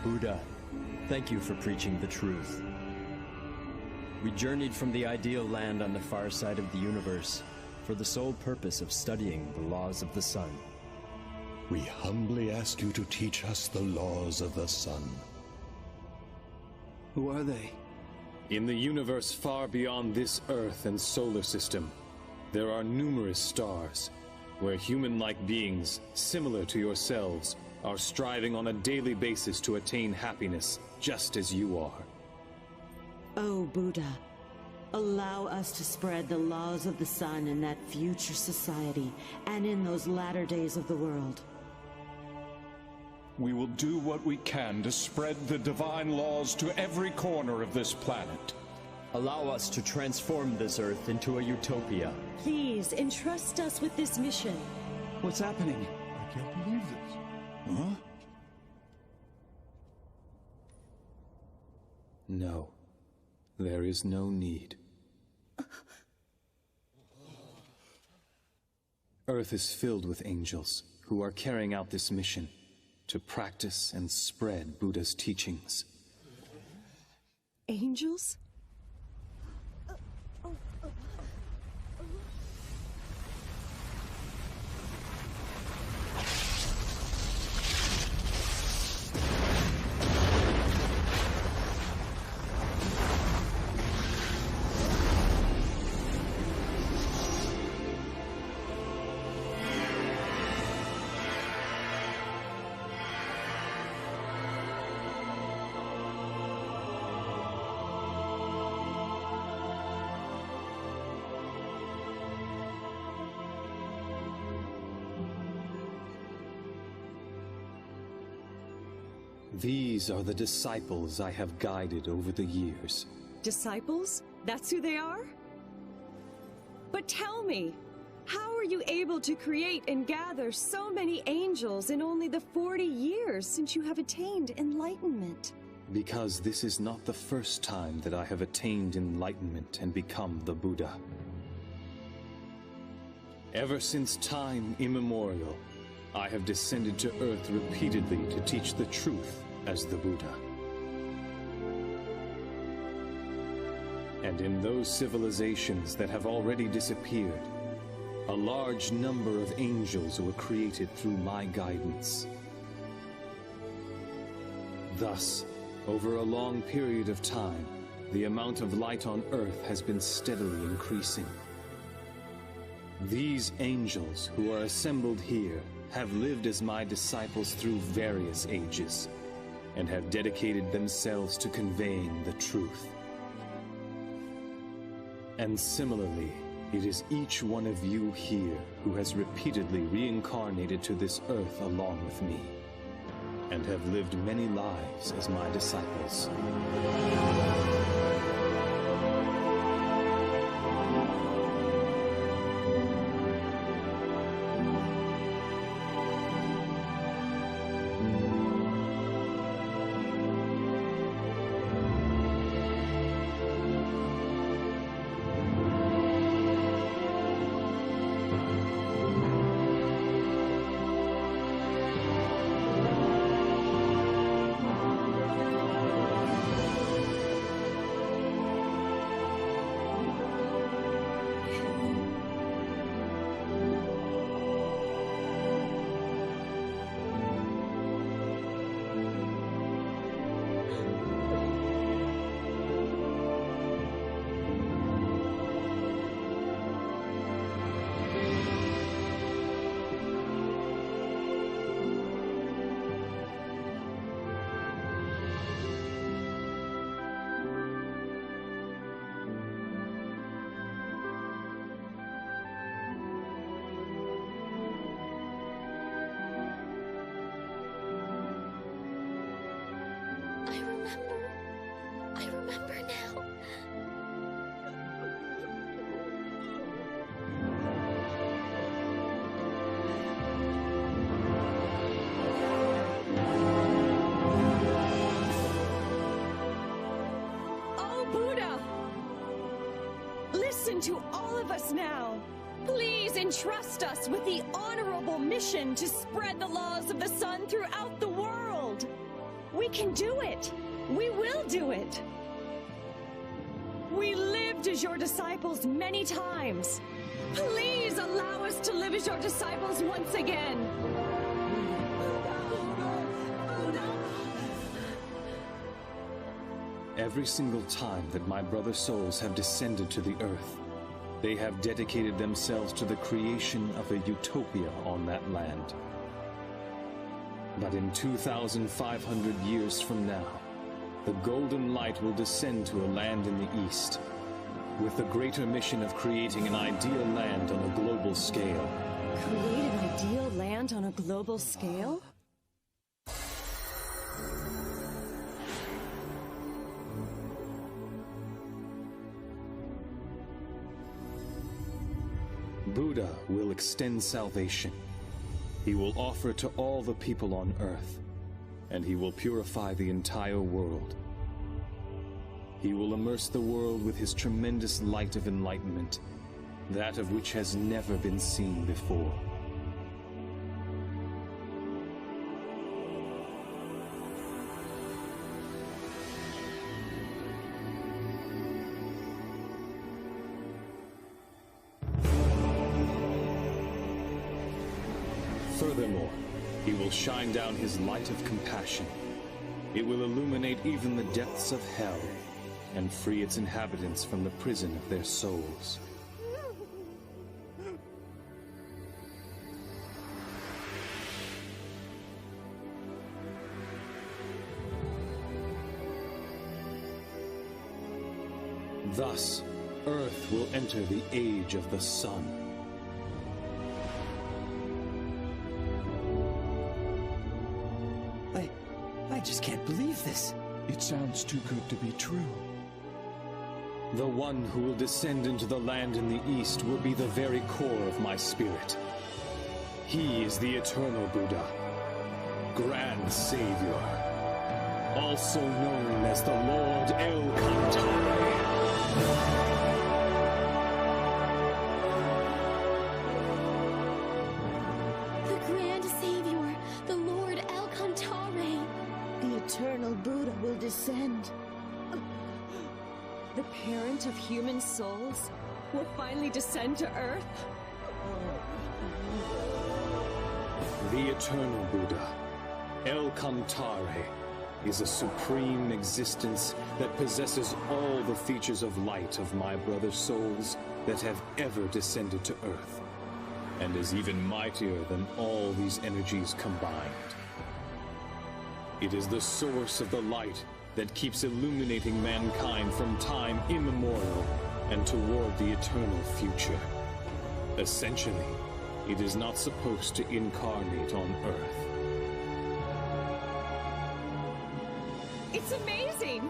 S3: Buddha, thank you for preaching the truth. We journeyed from the ideal land on the far side of the universe for the sole purpose of studying the laws of the sun.
S2: We humbly ask you to teach us the laws of the sun.
S12: Who are they?
S10: In the universe far beyond this Earth and solar system, there are numerous stars where human-like beings, similar to yourselves, are striving on a daily basis to attain happiness, just as you are.
S6: Oh, Buddha, allow us to spread the laws of the sun in that future society and in those latter days of the world.
S4: We will do what we can to spread the divine laws to every corner of this planet.
S3: Allow us to transform this Earth into a utopia.
S5: Please, entrust us with this mission.
S14: What's happening?
S17: I can't believe this.
S14: Huh?
S1: No, there is no need. Earth is filled with angels who are carrying out this mission to practice and spread Buddha's teachings.
S5: Angels?
S1: These are the disciples I have guided over the years.
S5: Disciples? That's who they are? But tell me, how are you able to create and gather so many angels in only the 40 years since you have attained enlightenment?
S1: Because this is not the first time that I have attained enlightenment and become the Buddha. Ever since time immemorial, I have descended to Earth repeatedly to teach the truth as the Buddha. And in those civilizations that have already disappeared, a large number of angels were created through my guidance. Thus, over a long period of time, the amount of light on Earth has been steadily increasing. These angels who are assembled here have lived as my disciples through various ages, and have dedicated themselves to conveying the truth. And similarly, it is each one of you here who has repeatedly reincarnated to this earth along with me, and have lived many lives as my disciples.
S8: I remember now.
S5: Oh, Buddha! Listen to all of us now. Please entrust us with the honorable mission to spread the laws of the sun throughout the world. We can do it. We will do it. We lived as your disciples many times. Please allow us to live as your disciples once again.
S1: Every single time that my brother souls have descended to the earth, they have dedicated themselves to the creation of a utopia on that land. But in 2,500 years from now, the golden light will descend to a land in the east, with the greater mission of creating an ideal land on a global scale.
S5: Create an ideal land on a global scale?
S1: Buddha will extend salvation. He will offer to all the people on earth, and he will purify the entire world. He will immerse the world with his tremendous light of enlightenment, that of which has never been seen before. Furthermore, he will shine down his light of compassion. It will illuminate even the depths of hell and free its inhabitants from the prison of their souls. Thus, Earth will enter the age of the sun.
S16: I just can't believe this.
S17: It sounds too good to be true.
S1: The one who will descend into the land in the east will be the very core of my spirit. He is the eternal Buddha, Grand Savior, also known as the Lord El Cantare.
S8: The Grand Savior, the Lord El Cantare.
S11: The eternal Buddha will descend.
S5: The parent of human souls will finally descend to Earth?
S1: The eternal Buddha, El Cantare, is a supreme existence that possesses all the features of light of my brother souls that have ever descended to Earth, and is even mightier than all these energies combined. It is the source of the light that keeps illuminating mankind from time immemorial and toward the eternal future. Essentially, it is not supposed to incarnate on Earth.
S5: It's amazing!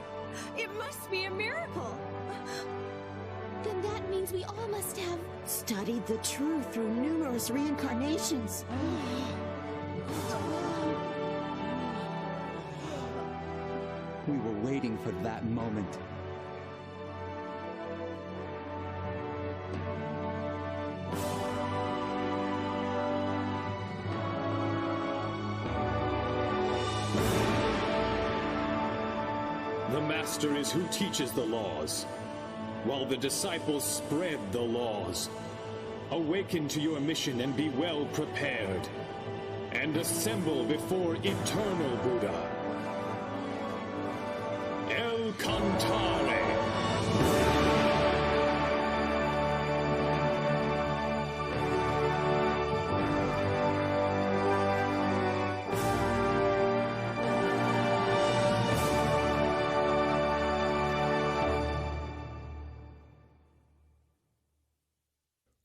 S5: It must be a miracle!
S8: Then that means we all must have
S11: studied the truth through numerous reincarnations.
S14: We were waiting for that moment.
S10: The Master is who teaches the laws, while the disciples spread the laws. Awaken to your mission and be well prepared, and assemble before eternal Buddha, El Cantare.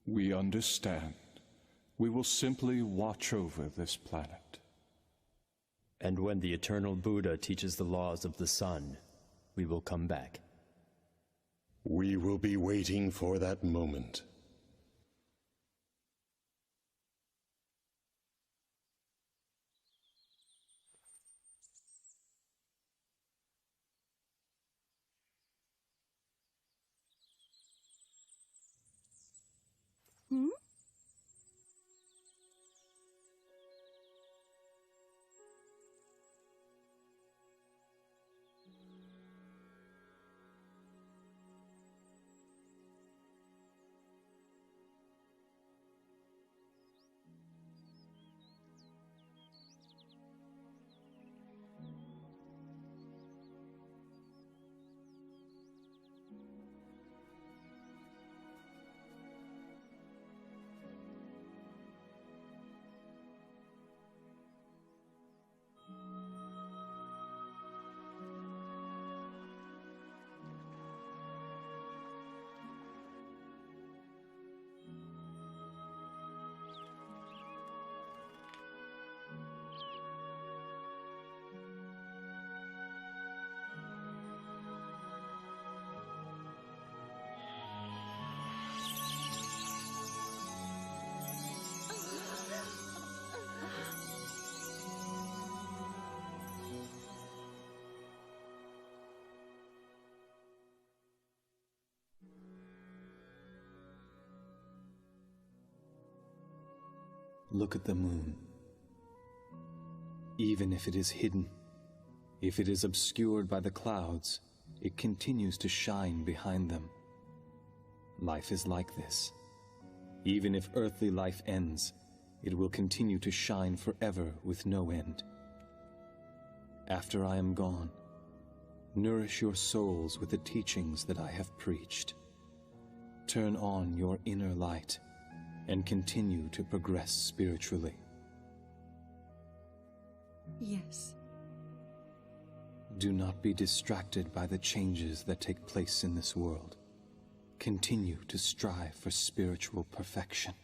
S4: We understand. We will simply watch over this planet.
S3: And when the eternal Buddha teaches the laws of the sun, we will come back.
S2: We will be waiting for that moment.
S5: Hmm?
S1: Look at the moon. Even if it is hidden, if it is obscured by the clouds, it continues to shine behind them. Life is like this. Even if earthly life ends, it will continue to shine forever with no end. After I am gone, nourish your souls with the teachings that I have preached. Turn on your inner light and continue to progress spiritually.
S5: Yes.
S1: Do not be distracted by the changes that take place in this world. Continue to strive for spiritual perfection.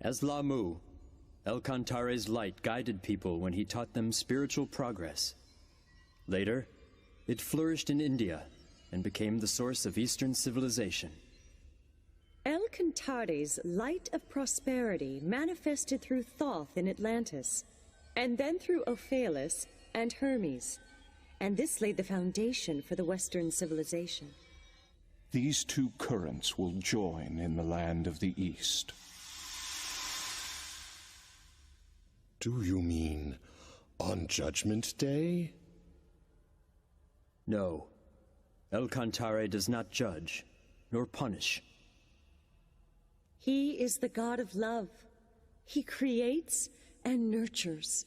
S3: As Lamu, El-Kantare's light guided people when he taught them spiritual progress. Later, it flourished in India and became the source of Eastern civilization.
S5: El-Kantare's light of prosperity manifested through Thoth in Atlantis, and then through Ophalis and Hermes, and this laid the foundation for the Western civilization.
S4: These two currents will join in the land of the East.
S2: Do you mean on Judgment Day?
S3: No. El-Kantare does not judge, nor punish.
S5: He is the god of love. He creates and nurtures.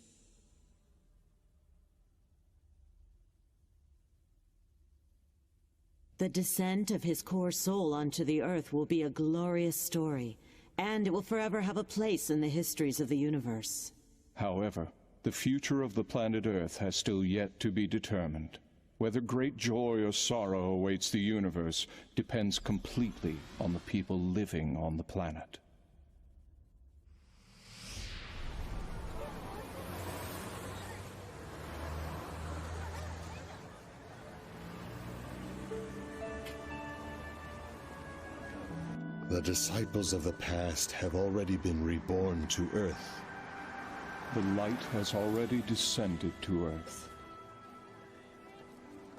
S6: The descent of his core soul onto the earth will be a glorious story, and it will forever have a place in the histories of the universe.
S4: However, the future of the planet Earth has still yet to be determined. Whether great joy or sorrow awaits the universe depends completely on the people living on the planet.
S2: The disciples of the past have already been reborn to Earth.
S4: The light has already descended to Earth.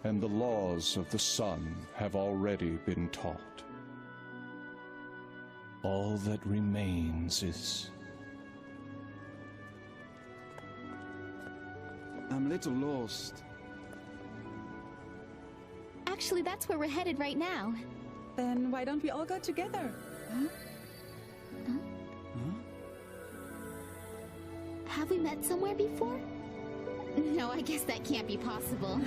S4: And the laws of the sun have already been taught. All that remains is...
S12: I'm a little lost.
S8: Actually, that's where we're headed right now.
S18: Then why don't we all go together? Huh?
S8: Have we met somewhere before? No, I guess that can't be possible.